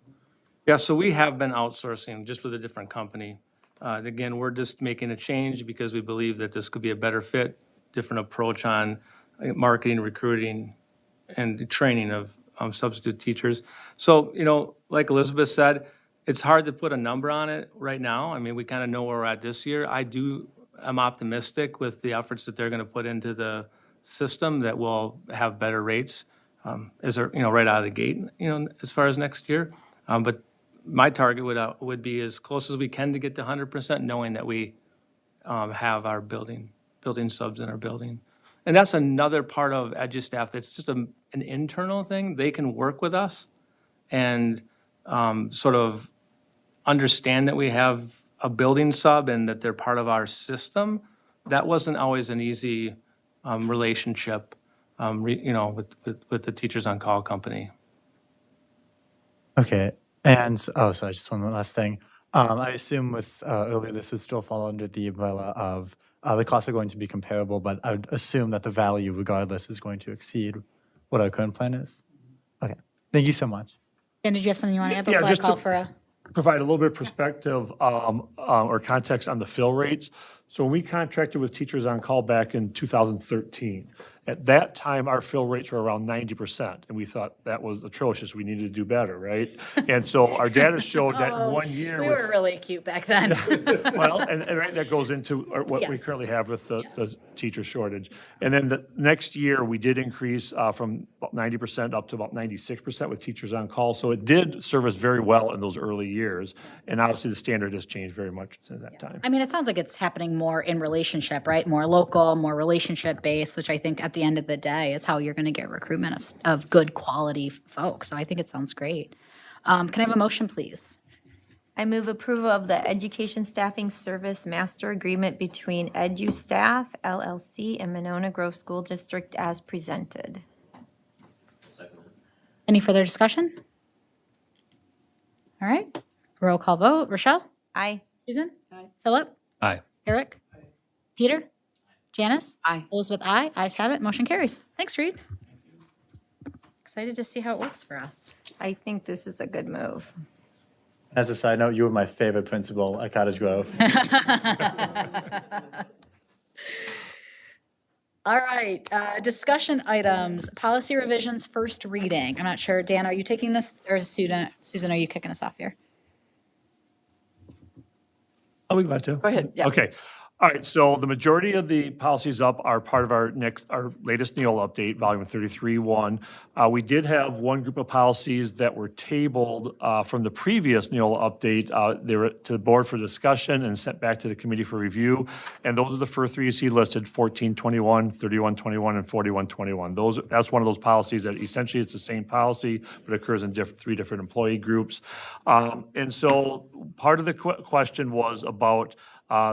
Yeah, so we have been outsourcing just with a different company. Again, we're just making a change because we believe that this could be a better fit, different approach on marketing, recruiting, and training of substitute teachers. So, like Elizabeth said, it's hard to put a number on it right now. I mean, we kind of know where we're at this year. I'm optimistic with the efforts that they're going to put into the system that we'll have better rates right out of the gate, as far as next year. But my target would be as close as we can to get to 100%, knowing that we have our building subs in our building. And that's another part of EduStaff that's just an internal thing. They can work with us and sort of understand that we have a building sub and that they're part of our system. That wasn't always an easy relationship, with the Teachers on Call company. Okay, and, sorry, just one last thing. I assume with earlier, this would still fall under the umbrella of the costs are going to be comparable, but I would assume that the value regardless is going to exceed what our current plan is. Okay, thank you so much. Dan, did you have something you want to add Yeah, before I just call to- for a? Provide a little bit of perspective or context on the fill rates. So when we contracted with Teachers on Call back in 2013, at that time, our fill rates were around 90%, and we thought that was atrocious. We needed to do better, right? And so our data showed that in 1 year. We were really cute back then. Well, and right, that goes into what we Yes. currently have with the teacher shortage. And then the next year, we did increase from about 90% up to about 96% with teachers on call. So it did serve us very well in those early years. And obviously, the standard has changed very much since that time. I mean, it sounds like it's happening more in relationship, right? More local, more relationship based, which I think at the end of the day is how you're going to get recruitment of good quality folks. So I think it sounds great. Can I have a motion, please? I move approval of the Education Staffing Service Master Agreement between EduStaff LLC and Monona Grove School District as presented. Any further discussion? All right, roll call vote. Rochelle? Aye. Susan? Aye. Philip? Aye. Eric? Peter? Janice? Aye. Elizabeth, aye. Ayes have it. Motion carries. Thanks, Reed. Excited to see how it works for us. I think this is a good move. As a side note, you were my favorite principal at Cottage Grove. All right, discussion items, policy revisions, first reading. I'm not sure, Dan, are you taking this, or Susan, are you kicking us off here? I'll be glad to. Go ahead, yeah. Okay. All right, so the majority of the policies up are part of our latest Neola update, volume 33-1. We did have one group of policies that were tabled from the previous Neola update. They were to the board for discussion and sent back to the committee for review. And those are the first three you see listed, 1421, 3121, and 4121. That's one of those policies that essentially it's the same policy, but occurs in three different employee groups. And so part of the question was about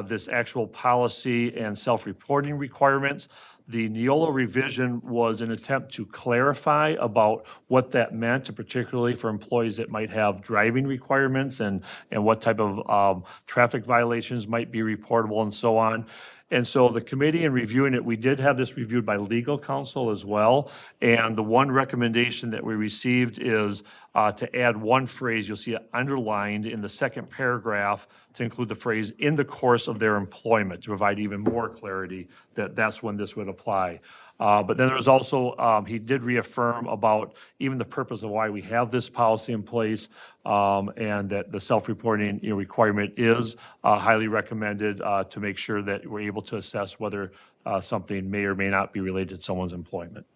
this actual policy and self-reporting requirements. The Neola revision was an attempt to clarify about what that meant, and particularly for employees that might have driving requirements and what type of traffic violations might be reportable and so on. And so the committee, in reviewing it, we did have this reviewed by legal counsel as well. And the one recommendation that we received is to add one phrase, you'll see it underlined in the second paragraph, to include the phrase "in the course of their employment," to provide even more clarity that that's when this would apply. But then there was also, he did reaffirm about even the purpose of why we have this policy in place, and that the self-reporting requirement is highly recommended to make sure that we're able to assess whether something may or may not be related to someone's employment.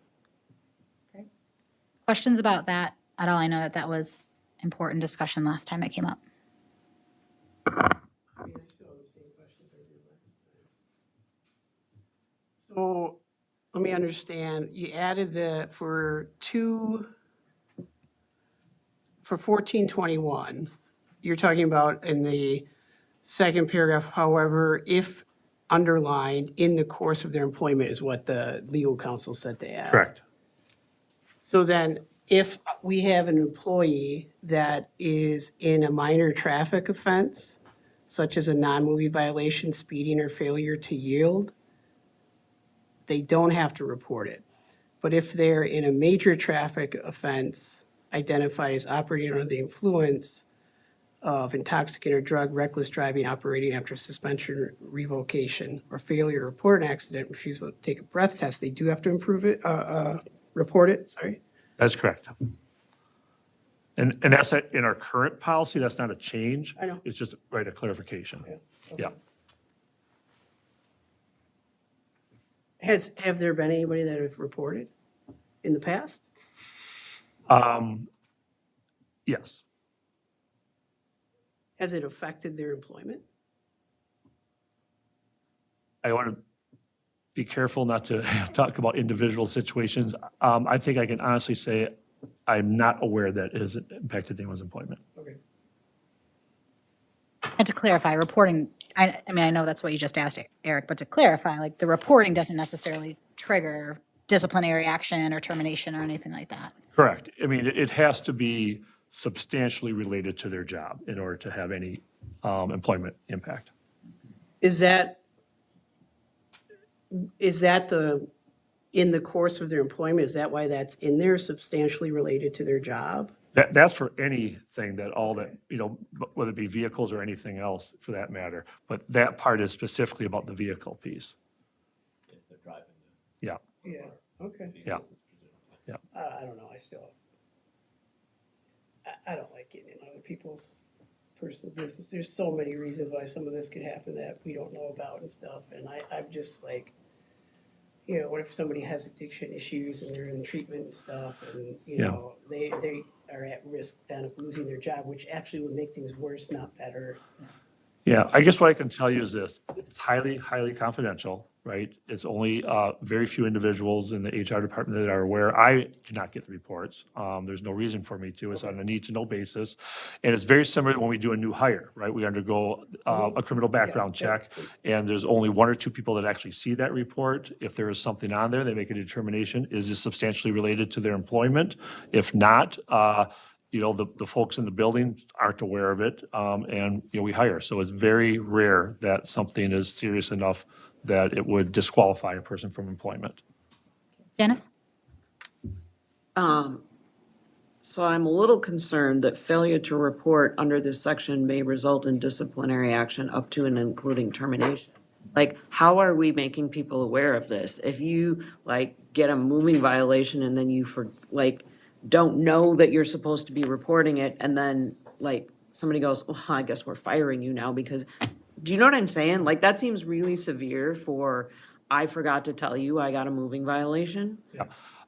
Questions about that at all? I know that was important discussion last time it came up. So let me understand, you added for 1421, you're talking about in the second paragraph, however, if underlined in the course of their employment is what the legal counsel said to add. Correct. So then if we have an employee that is in a minor traffic offense, such as a non-moving violation, speeding, or failure to yield, they don't have to report it. But if they're in a major traffic offense identified as operating under the influence of intoxicant or drug, reckless driving, operating after suspension, revocation, or failure to report an accident, refusal to take a breath test, they do have to report it, sorry. That's correct. And that's in our current policy, that's not a change. I know. It's just a clarification. Okay. Yeah. Have there been anybody that have reported in the past? Yes. Has it affected their employment? I want to be careful not to talk about individual situations. I think I can honestly say I'm not aware that it has impacted anyone's employment. Okay. And to clarify, reporting, I mean, I know that's what you just asked, Eric, but to clarify, like, the reporting doesn't necessarily trigger disciplinary action or termination or anything like that. Correct. I mean, it has to be substantially related to their job in order to have any employment impact. Is that in the course of their employment, is that why that's in there, substantially related to their job? That's for anything whether it be vehicles or anything else for that matter. But that part is specifically about the vehicle piece. Yeah. Yeah, okay. Yeah. Yeah. I don't know, I don't like getting in other people's personal business. There's so many reasons why some of this could happen that we don't know about and stuff, and I'm just like, you know, what if somebody has addiction issues and they're in treatment and stuff, and, you Yeah. know, they are at risk then of losing their job, which actually would make things worse, not better. Yeah, I guess what I can tell you is this, it's highly, highly confidential, right? It's only very few individuals in the HR department that are aware. I do not get the reports. There's no reason for me to. It's on a need-to-know basis. And it's very similar to when we do a new hire, right? We undergo a criminal background check, and there's only one or two people that actually see that report. If there is something on there, they make a determination, is this substantially related to their employment? If not, you know, the folks in the building aren't aware of it, and, you know, we hire. So it's very rare that something is serious enough that it would disqualify a person from employment. Janice? So I'm a little concerned that failure to report under this section may result in disciplinary action up to and including termination. Like, how are we making people aware of this? If you, like, get a moving violation and then you don't know that you're supposed to be reporting it, and then, like, somebody goes, well, I guess we're firing you now because, do you know what I'm saying? Like, that seems really severe for, I forgot to tell you I got a moving violation. Yeah,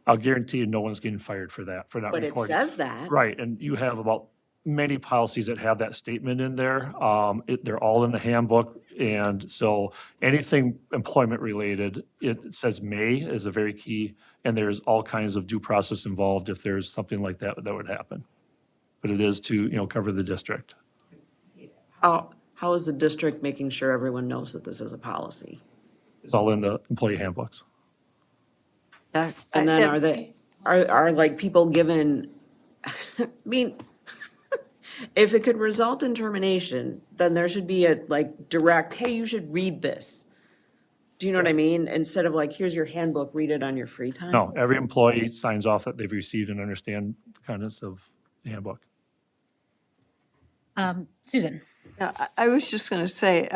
I'll guarantee you, no one's getting fired for that, for not But it reporting. says that. Right, and you have about many policies that have that statement in there. They're all in the handbook, and so anything employment-related, it says may is a very key, and there's all kinds of due process involved if there's something like that that would happen. But it is to, you know, cover the district. How is the district making sure everyone knows that this is a policy? It's all in the employee handbooks. And then are like people given, I mean, if it could result in termination, then there should be a like direct, hey, you should read this. Do you know what I mean? Instead of like, here's your handbook, read it on your free time. No, every employee signs off that they've received and understand the contents of the handbook. Susan? Yeah, I was just going to say,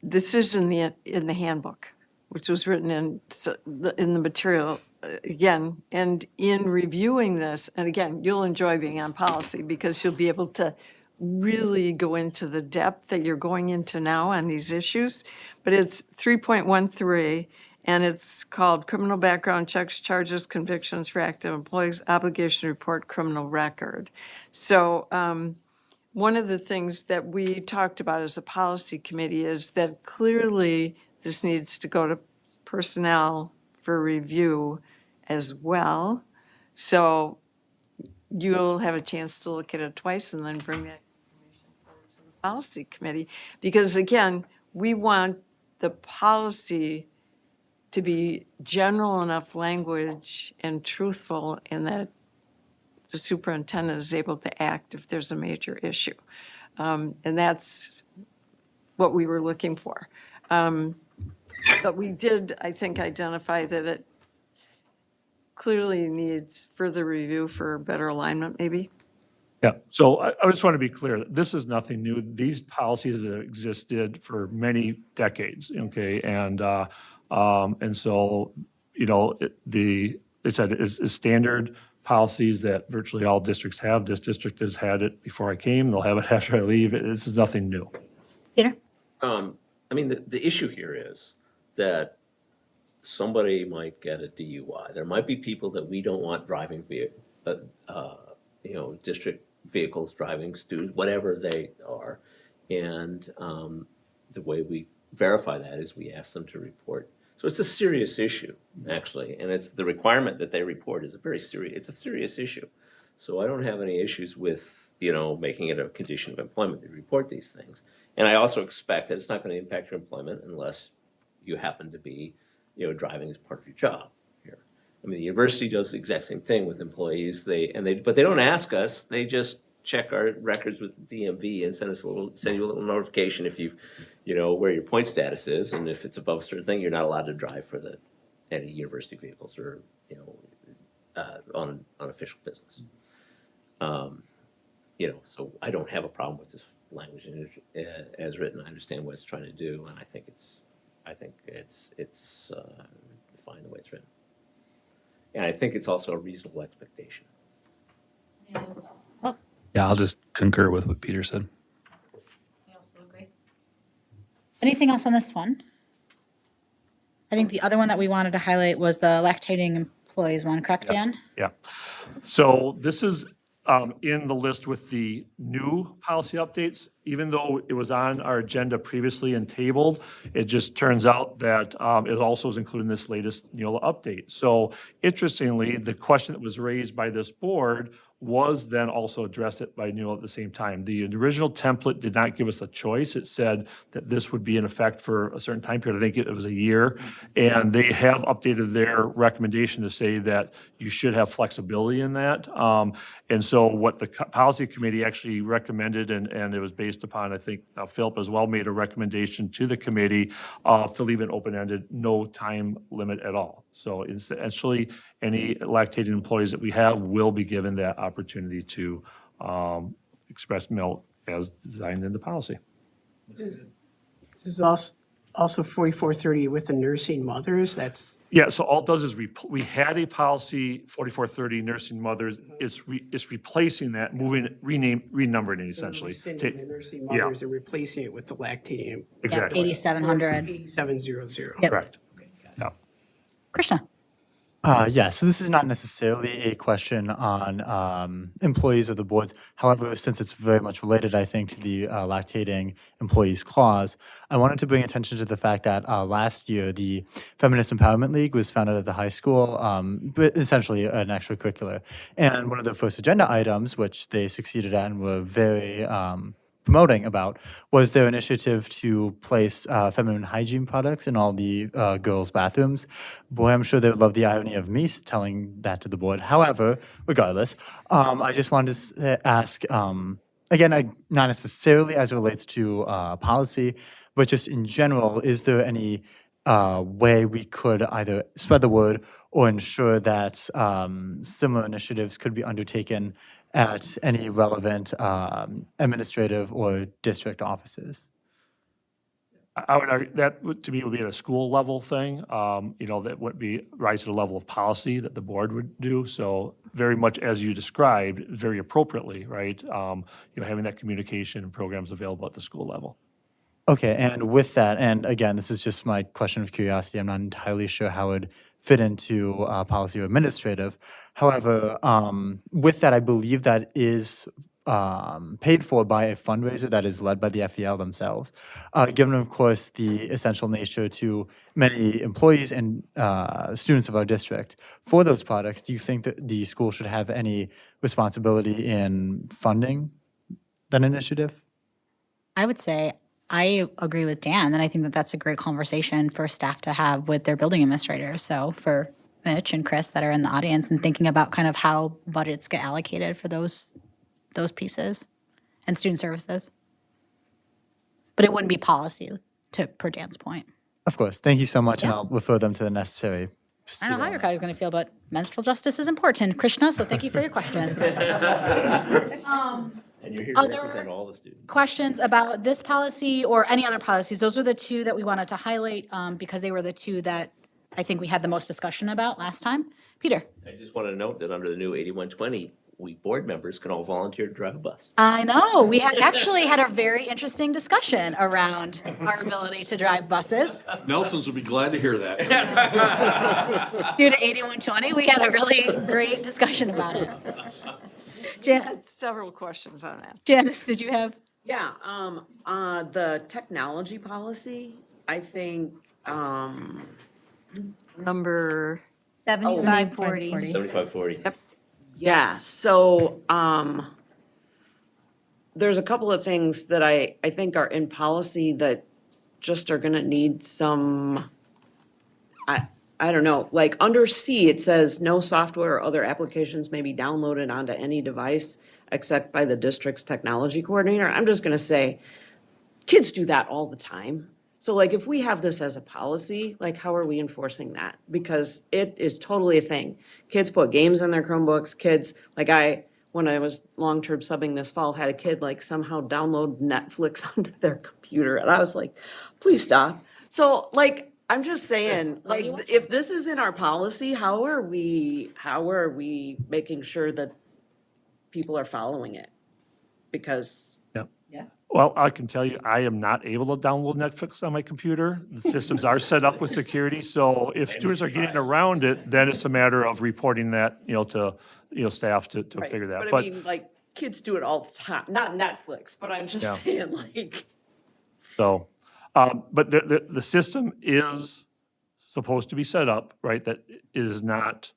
this is in the handbook, which was written in the material, again, and in reviewing this, and again, you'll enjoy being on policy because you'll be able to really go into the depth that you're going into now on these issues. But it's 3.13, and it's called Criminal Background Checks, Charges, Convictions for Active Employees, Obligation to Report Criminal Record. So one of the things that we talked about as a policy committee is that clearly this needs to go to personnel for review as well. So you'll have a chance to look at it twice and then bring that information forward to the policy committee. Because again, we want the policy to be general enough language and truthful in that the superintendent is able to act if there's a major issue. And that's what we were looking for. But we did, I think, identify that it clearly needs further review for better alignment, maybe. Yeah, so I just want to be clear, this is nothing new. These policies have existed for many decades, okay? And so, you know, it's standard policies that virtually all districts have. This district has had it before I came, they'll have it after I leave. This is nothing new. Peter? I mean, the issue here is that somebody might get a DUI. There might be people that we don't want driving district vehicles, driving students, whatever they are. And the way we verify that is we ask them to report. So it's a serious issue, actually, and it's the requirement that they report is it's a serious issue. So I don't have any issues with, you know, making it a condition of employment to report these things. And I also expect that it's not going to impact your employment unless you happen to be, you know, driving as part of your job here. I mean, the university does the exact same thing with employees. But they don't ask us. They just check our records with DMV and send you a little notification if you know, where your point status is, and if it's above a certain thing, you're not allowed to drive for any university vehicles or, you know, on official business. You know, so I don't have a problem with this language as written. I understand what it's trying to do, and I think it's fine the way it's written. And I think it's also a reasonable expectation. Yeah, I'll just concur with what Peter said. I also agree. Anything else on this one? I think the other one that we wanted to highlight was the lactating employees one, correct, Dan? Yeah. So this is in the list with the new policy updates. Even though it was on our agenda previously and tabled, it just turns out that it also is included in this latest Neola update. So interestingly, the question that was raised by this board was then also addressed it by Neola at the same time. The original template did not give us a choice. It said that this would be in effect for a certain time period. I think it was a year. And they have updated their recommendation to say that you should have flexibility in that. And so what the policy committee actually recommended, and it was based upon, I think Philip as well made a recommendation to the committee to leave it open-ended, no time limit at all. So essentially, any lactating employees that we have will be given that opportunity to express milk as designed in the policy. This is also 4430 with the nursing mothers, that's, Yeah, so all it does is we had a policy, 4430 nursing mothers, it's replacing that, renumbering it essentially. rescinding the nursing Yeah. mothers and replacing it with the lactating. Exactly. 8,700. 8700. Yep. Correct. Yeah. Krishna? Yeah, so this is not necessarily a question on employees of the boards. However, since it's very much related, I think, to the lactating employees clause, I wanted to bring attention to the fact that last year the Feminist Empowerment League was founded at the high school, but essentially an extracurricular. And one of the first agenda items, which they succeeded at and were very promoting about, was their initiative to place feminine hygiene products in all the girls' bathrooms. Boy, I'm sure they would love the irony of me telling that to the board. However, regardless, I just wanted to ask, again, not necessarily as it relates to policy, but just in general, is there any way we could either spread the word or ensure that similar initiatives could be undertaken at any relevant administrative or district offices? I would argue that to me would be at a school level thing, that would be rise to the level of policy that the board would do. So very much as you described, very appropriately, right? Having that communication and programs available at the school level. Okay, and with that, and again, this is just my question of curiosity. I'm not entirely sure how it would fit into policy or administrative. However, with that, I believe that is paid for by a fundraiser that is led by the FEL themselves. Given, of course, the essential nature to many employees and students of our district for those products, do you think that the school should have any responsibility in funding that initiative? I would say I agree with Dan, and I think that that's a great conversation for staff to have with their building administrators. So for Mitch and Chris that are in the audience and thinking about kind of how budgets get allocated for those pieces and student services. But it wouldn't be policy, per Dan's point. Of course. Thank you so much, and Yeah. I'll refer them to the necessary. I don't know how your is going to feel, but menstrual justice is important, Krishna, so thank you for your questions. And you're here to Other represent all the students. Questions about this policy or any other policies? Those are the two that we wanted to highlight because they were the two that I think we had the most discussion about last time. Peter? I just want to note that under the new 8120, we board members can all volunteer to drive a bus. I know. We had actually had a very interesting discussion around our ability to drive buses. Nelson's would be glad to hear that. Due to 8120, we had a really great discussion about it. Several questions on that. Janice, did you have? Yeah, the technology policy, I think, Number, 7540. 7540. yeah, so, there's a couple of things that I think are in policy that just are gonna need some, I don't know, like under C, it says no software or other applications may be downloaded onto any device except by the district's technology coordinator. I'm just gonna say, kids do that all the time. So like if we have this as a policy, like how are we enforcing that? Because it is totally a thing. Kids put games in their Chromebooks, when I was long-term subbing this fall, had a kid like somehow download Netflix onto their computer, and I was like, please stop. So like, I'm just saying, like, if this is in our policy, how are we making sure that people are following it? Because Yep. Yeah. Well, I can tell you, I am not able to download Netflix on my computer. The systems are set up with security, so if students are getting around it, then it's a matter of reporting that, to, staff to Right. figure that. But I mean, like, kids do it all the time, not Netflix, but I'm just saying, like. So, but the system is supposed to be set up, right, that is not,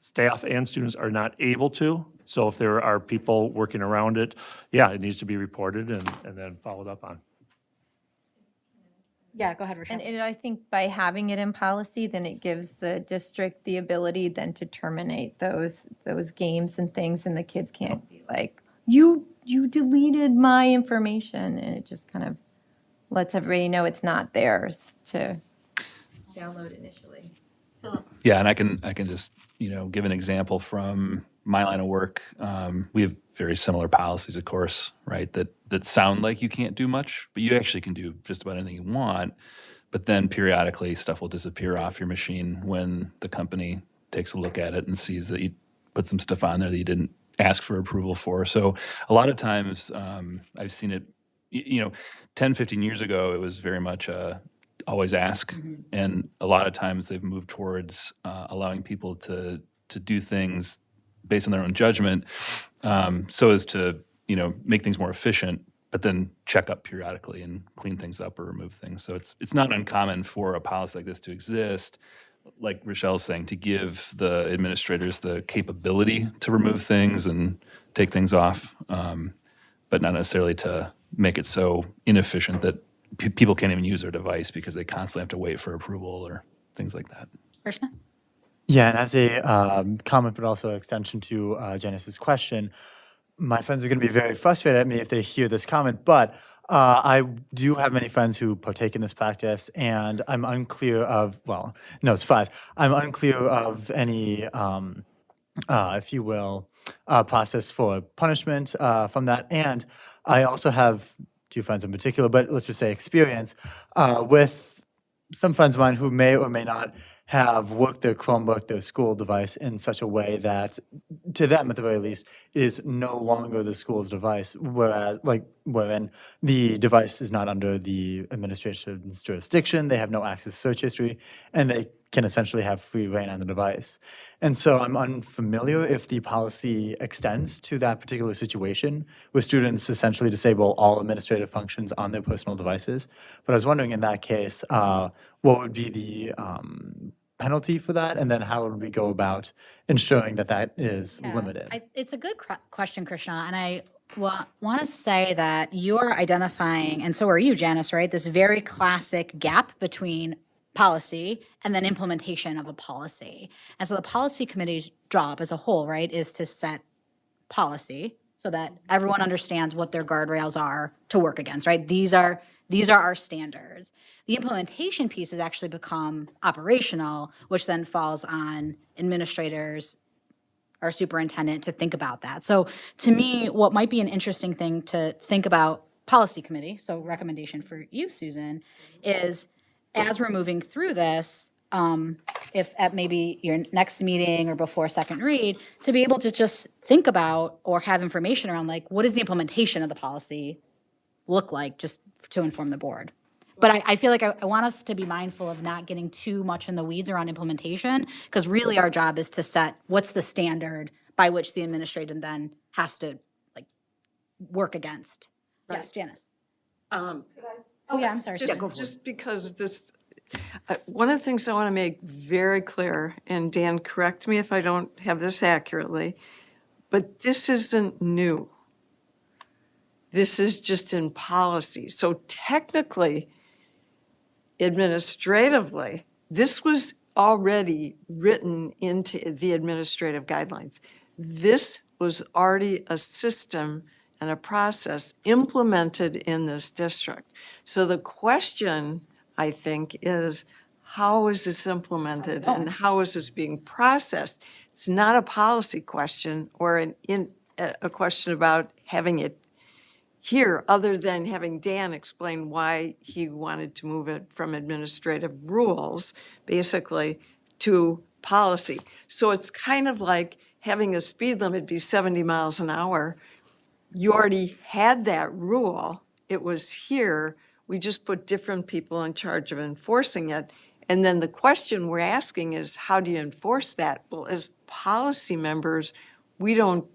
staff and students are not able to. So if there are people working around it, it needs to be reported and then followed up on. Yeah, go ahead, Rochelle. And I think by having it in policy, then it gives the district the ability then to terminate those games and things, and the kids can't be like, you deleted my information, and it just kind of lets everybody know it's not theirs to download initially. Yeah, and I can just, give an example from my line of work. We have very similar policies, of course, right, that sound like you can't do much, but you actually can do just about anything you want. But then periodically stuff will disappear off your machine when the company takes a look at it and sees that you put some stuff on there that you didn't ask for approval for. So a lot of times I've seen it, 10, 15 years ago, it was very much always ask. And a lot of times they've moved towards allowing people to do things based on their own judgment, so as to, make things more efficient, but then check up periodically and clean things up or remove things. So it's not uncommon for a policy like this to exist, like Rochelle's saying, to give the administrators the capability to remove things and take things off, but not necessarily to make it so inefficient that people can't even use their device because they constantly have to wait for approval or things like that. Krishna? Yeah, and as a comment, but also an extension to Janice's question, my friends are going to be very frustrated at me if they hear this comment, but I do have many friends who partake in this practice, and I'm unclear of, well, no surprise, I'm unclear of any, if you will, process for punishment from that. And I also have two friends in particular, but let's just say experience with some friends of mine who may or may not have worked their Chromebook, their school device, in such a way that, to them at the very least, it is no longer the school's device, wherein the device is not under the administration's jurisdiction, they have no access to search history, and they can essentially have free reign on the device. And so I'm unfamiliar if the policy extends to that particular situation, with students essentially disable all administrative functions on their personal devices. But I was wondering, in that case, what would be the penalty for that, and then how would we go about ensuring that that is limited? It's a good question, Krishna, and I want to say that you're identifying, and so are you, Janice, right, this very classic gap between policy and then implementation of a policy. And so the policy committee's job as a whole, right, is to set policy so that everyone understands what their guardrails are to work against, right? These are our standards. The implementation piece has actually become operational, which then falls on administrators, our superintendent, to think about that. So to me, what might be an interesting thing to think about policy committee, so recommendation for you, Susan, is as we're moving through this, if at maybe your next meeting or before second read, to be able to just think about or have information around, like, what does the implementation of the policy look like, just to inform the board. But I feel like I want us to be mindful of not getting too much in the weeds around implementation, because really our job is to set what's the standard by which the administrator then has to, like, work against. Yes, Janice. Oh, yeah, I'm sorry. Just because this, one of the things I want to make very clear, and Dan, correct me if I don't have this accurately, but this isn't new. This is just in policy. So technically, administratively, this was already written into the administrative guidelines. This was already a system and a process implemented in this district. So the question, I think, is how is this implemented and how is this being processed? It's not a policy question or a question about having it here, other than having Dan explain why he wanted to move it from administrative rules, basically, to policy. So it's kind of like having a speed limit be 70 miles an hour you already had that rule. It was here. We just put different people in charge of enforcing it. And then the question we're asking is, how do you enforce that? Well, as policy members, we don't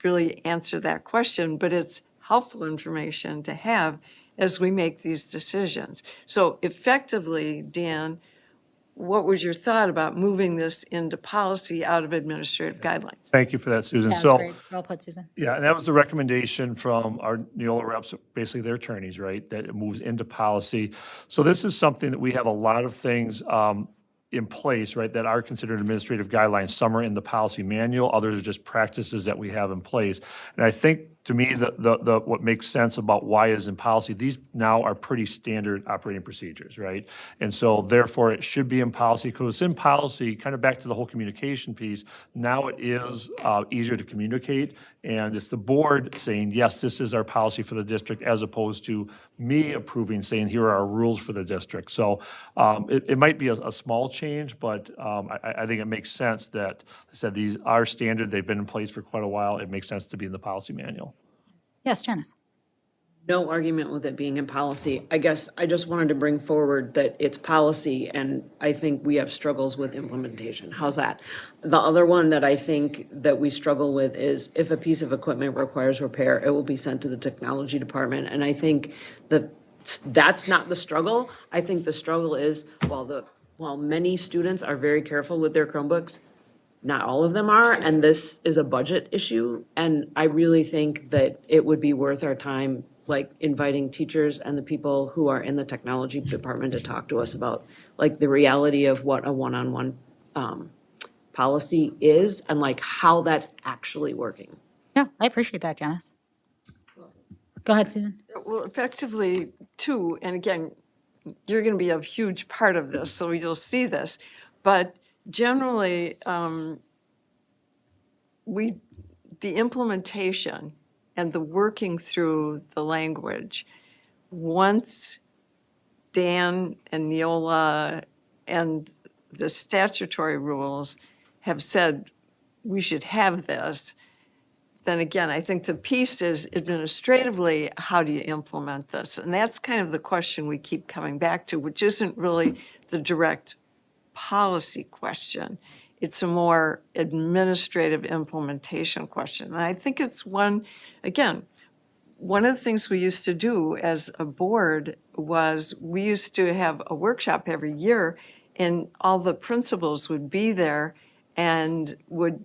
really answer that question, but it's helpful information to have as we make these decisions. So effectively, Dan, what was your thought about moving this into policy out of administrative guidelines? Thank you for that, Susan. That was So, great. Well put, Susan. yeah, and that was the recommendation from our Neola reps, basically their attorneys, right? That it moves into policy. So this is something that we have a lot of things in place, right, that are considered administrative guidelines. Some are in the policy manual, others are just practices that we have in place. And I think, to me, what makes sense about why is in policy, these now are pretty standard operating procedures, right? And so therefore, it should be in policy, because it's in policy, kind of back to the whole communication piece, now it is easier to communicate, and it's the board saying, yes, this is our policy for the district, as opposed to me approving, saying, here are our rules for the district. So it might be a small change, but I think it makes sense that, I said, these are standard, they've been in place for quite a while, it makes sense to be in the policy manual. Yes, Janice. No argument with it being in policy. I guess I just wanted to bring forward that it's policy, and I think we have struggles with implementation. How's that? The other one that I think that we struggle with is if a piece of equipment requires repair, it will be sent to the technology department. And I think that that's not the struggle. I think the struggle is while many students are very careful with their Chromebooks, not all of them are, and this is a budget issue. And I really think that it would be worth our time, like inviting teachers and the people who are in the technology department to talk to us about like the reality of what a one-on-one policy is and like how that's actually working. Yeah, I appreciate that, Janice. Go ahead, Susan. Well, effectively, too, and again, you're going to be a huge part of this, so you'll see this, but generally, the implementation and the working through the language, once Dan and Neola and the statutory rules have said we should have this, then again, I think the piece is administratively, how do you implement this? And that's kind of the question we keep coming back to, which isn't really the direct policy question. It's a more administrative implementation question. And I think it's one of the things we used to do as a board was we used to have a workshop every year, and all the principals would be there and would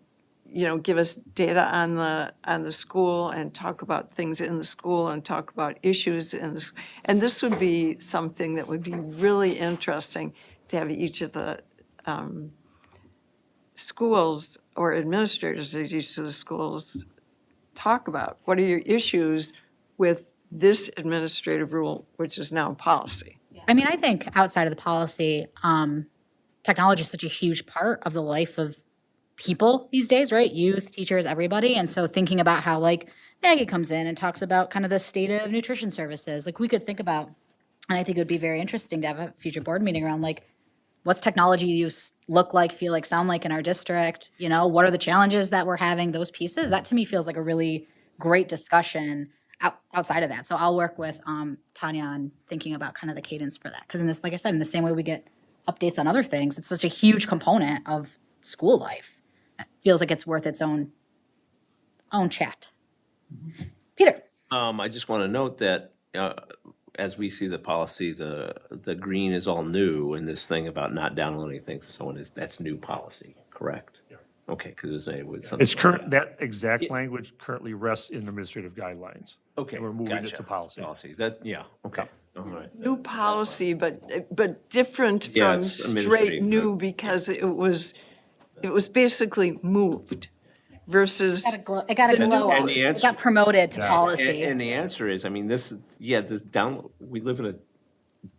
give us data on the school and talk about things in the school and talk about issues in the school. And this would be something that would be really interesting to have each of the schools or administrators at each of the schools talk about. What are your issues with this administrative rule, which is now policy? I mean, I think outside of the policy, technology is such a huge part of the life of people these days, right? Youth, teachers, everybody. And so thinking about how like Maggie comes in and talks about kind of the state of nutrition services, like we could think about, and I think it would be very interesting to have a future board meeting around like, what's technology use look like, feel like, sound like in our district? What are the challenges that we're having, those pieces? That to me feels like a really great discussion outside of that. So I'll work with Tanya on thinking about kind of the cadence for that. Because in this, like I said, in the same way we get updates on other things, it's such a huge component of school life. It feels like it's worth its own chat. Peter. I just want to note that as we see the policy, the green is all new, and this thing about not downloading things and so on that's new policy, correct? Yeah. Okay, because it was something. It's current, that exact language currently rests in administrative guidelines. Okay, And we're moving it gotcha. to policy. Okay. All right. New policy, but different Yeah, from it's straight administrative. new because it was basically moved versus. It got a glow and up. the It answer- got promoted to policy. And the answer is, I mean, we live in a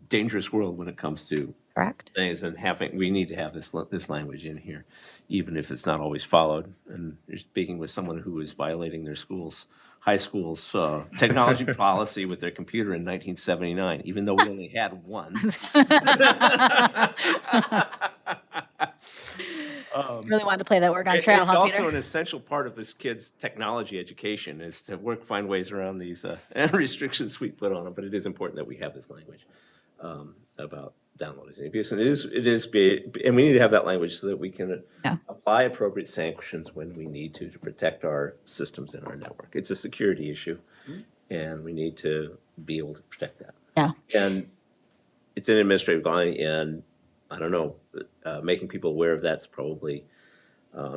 dangerous world when it comes to Correct. things, and we need to have this language in here, even if it's not always followed. And you're speaking with someone who is violating their high school's technology policy with their computer in 1979, even though we only had one. Really wanted to play that work on trail, It's huh, also Peter? an essential part of this kid's technology education is to find ways around these restrictions we put on them. But it is important that we have this language about downloading and abuse. And and we need to have that language so that we can Yeah. apply appropriate sanctions when we need to protect our systems and our network. It's a security issue, and we need to be able to protect that. Yeah. And it's an administrative line, and I don't know, making people aware of that's probably,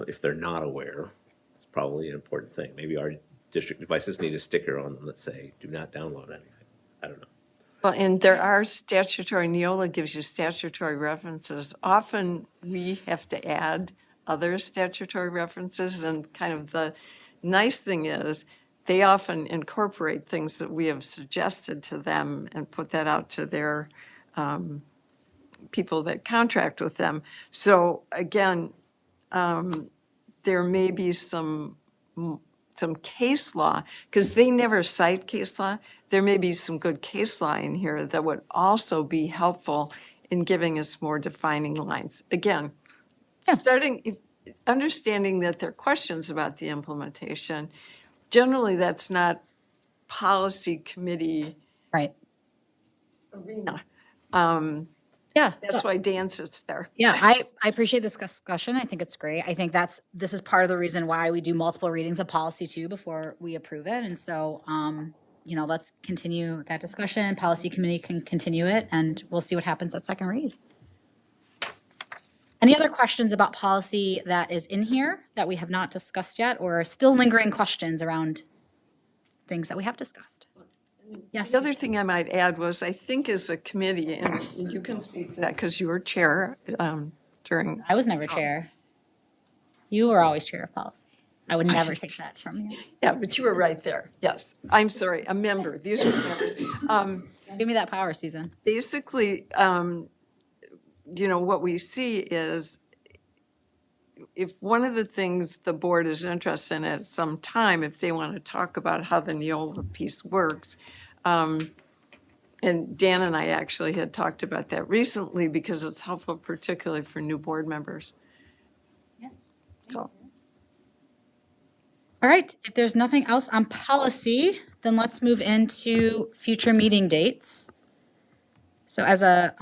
if they're not aware, it's probably an important thing. Maybe our district devices need a sticker on them that say, do not download anything. I don't know. Well, and there are statutory, Neola gives you statutory references. Often we have to add other statutory references, and kind of the nice thing is they often incorporate things that we have suggested to them and put that out to their people that contract with them. So again, there may be some case law, because they never cite case law. There may be some good case law in here that would also be helpful in giving us more defining lines. Again, understanding that there are questions about the implementation. Generally, that's not policy committee Right. arena. Yeah. That's why Dan sits there. Yeah, I appreciate this discussion. I think it's great. I think this is part of the reason why we do multiple readings of policy too before we approve it. And so, let's continue that discussion. Policy committee can continue it, and we'll see what happens at second read. Any other questions about policy that is in here that we have not discussed yet, or still lingering questions around things that we have discussed? Yes. The other thing I might add was, I think as a committee, and you can speak to that because you were chair during. I was never chair. You were always chair of policy. I would never take that from you. Yeah, but you were right there. Yes. I'm sorry, a member. These are members. Give me that power, Susan. Basically, what we see is if one of the things the board is interested in at some time, if they want to talk about how the Neola piece works, and Dan and I actually had talked about that recently because it's helpful particularly for new board members. So. All right, if there's nothing else on policy, then let's move into future meeting dates. So as a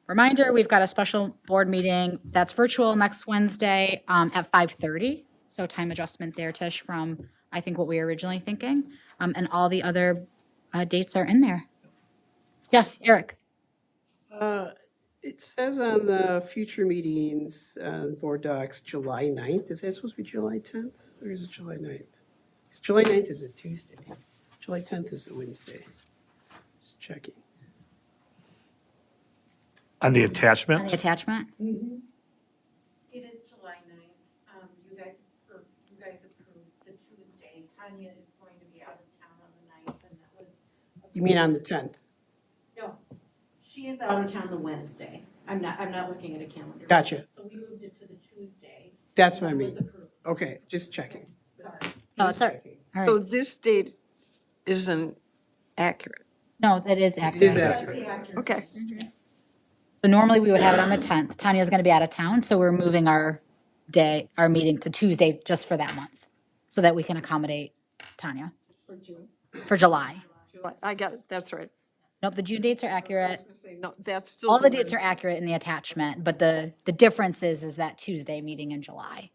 reminder, we've got a special board meeting that's virtual next Wednesday at 5:30. So time adjustment there, Tish, from I think what we were originally thinking. And all the other dates are in there. Yes, Eric. It says on the future meetings, board docs, July 9th. Is that supposed to be July 10th? Or is it July 9th? July 9th is a Tuesday. July 10th is a Wednesday. Just checking. On the On attachment? the attachment? It is July 9th. You guys approved the Tuesday. Tanya is going to be out of town on the 9th, and that was. You mean on the 10th? No, she is out of town the Wednesday. I'm not looking at a calendar. Gotcha. So we moved it to the Tuesday. That's what I That mean. was approved. Okay, just checking. Sorry. No, it's all right. All So right. this date isn't accurate. No, that is It accurate. is That's accurate. the accurate. Okay. So normally we would have it on the 10th. Tanya's going to be out of town, so we're moving our meeting to Tuesday just for that month, so that we can accommodate Tanya. For June. For July. I got it. That's right. Nope, the June dates are accurate. No, that's still. All the dates are accurate in the attachment, but the difference is that Tuesday meeting in July.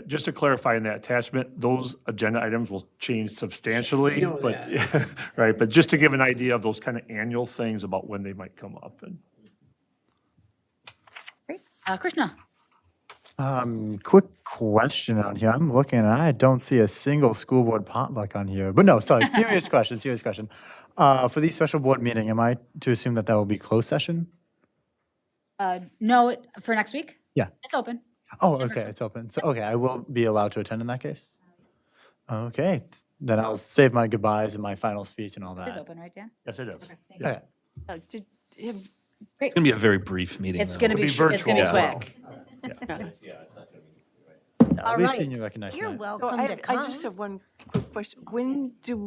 Just to clarify in that attachment, those agenda items will change substantially, I know but, that. right, but just to give an idea of those kind of annual things about when they might come up. And Great. Krishna? Quick question on here. I'm looking and I don't see a single school board potluck on here. But no, sorry, serious question. For the special board meeting, am I to assume that will be closed session? No, for next week? Yeah. It's open. Oh, okay, it's open. So, okay, I will be allowed to attend in that case? Okay, then I'll save my goodbyes and my final speech and all It is that. open, right, Dan? yes, it is. Okay. It's going to be a very brief meeting. It's though. going to be, It'll be it's going to be virtual as well. quick. Yeah, All At least right. senior recognized. You're night. So welcome to I come. just have one quick question. When do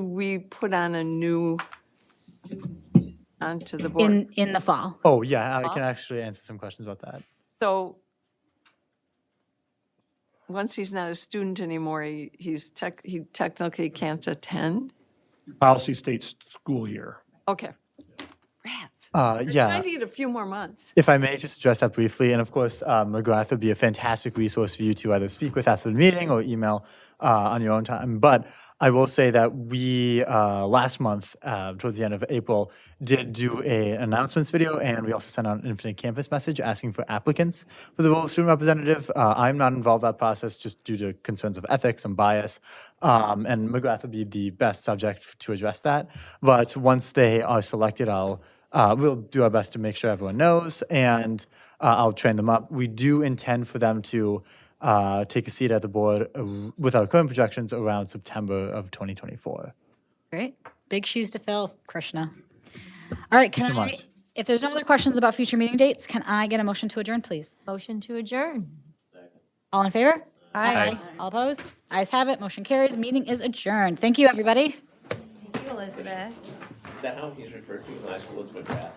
we put on a new onto the board? in the fall. Oh, yeah, I can actually answer some questions about that. So once he's not a student anymore, he technically can't attend? Policy states school year. Okay. Rats. Yeah. Trying to get a few more months. If I may just address that briefly, and of course, McGrath would be a fantastic resource for you to either speak with after the meeting or email on your own time. But I will say that we, last month, towards the end of April, did do an announcements video, and we also sent out an Infinite Campus message asking for applicants for the role of student representative. I'm not involved in that process just due to concerns of ethics and bias, and McGrath would be the best subject to address that. But once they are selected, we'll do our best to make sure everyone knows, and I'll train them up. We do intend for them to take a seat at the board with our current projections around September of 2024. Great. Big shoes to fill, Krishna. All right, so much. if there's no other questions about future meeting dates, can I get a motion to adjourn, please? Motion to adjourn. All in favor? Aye. All opposed? Ayes have it, motion carries, meeting is adjourned. Thank you, everybody. Thank you, Elizabeth. Is that how he's referred to in high school as McGrath?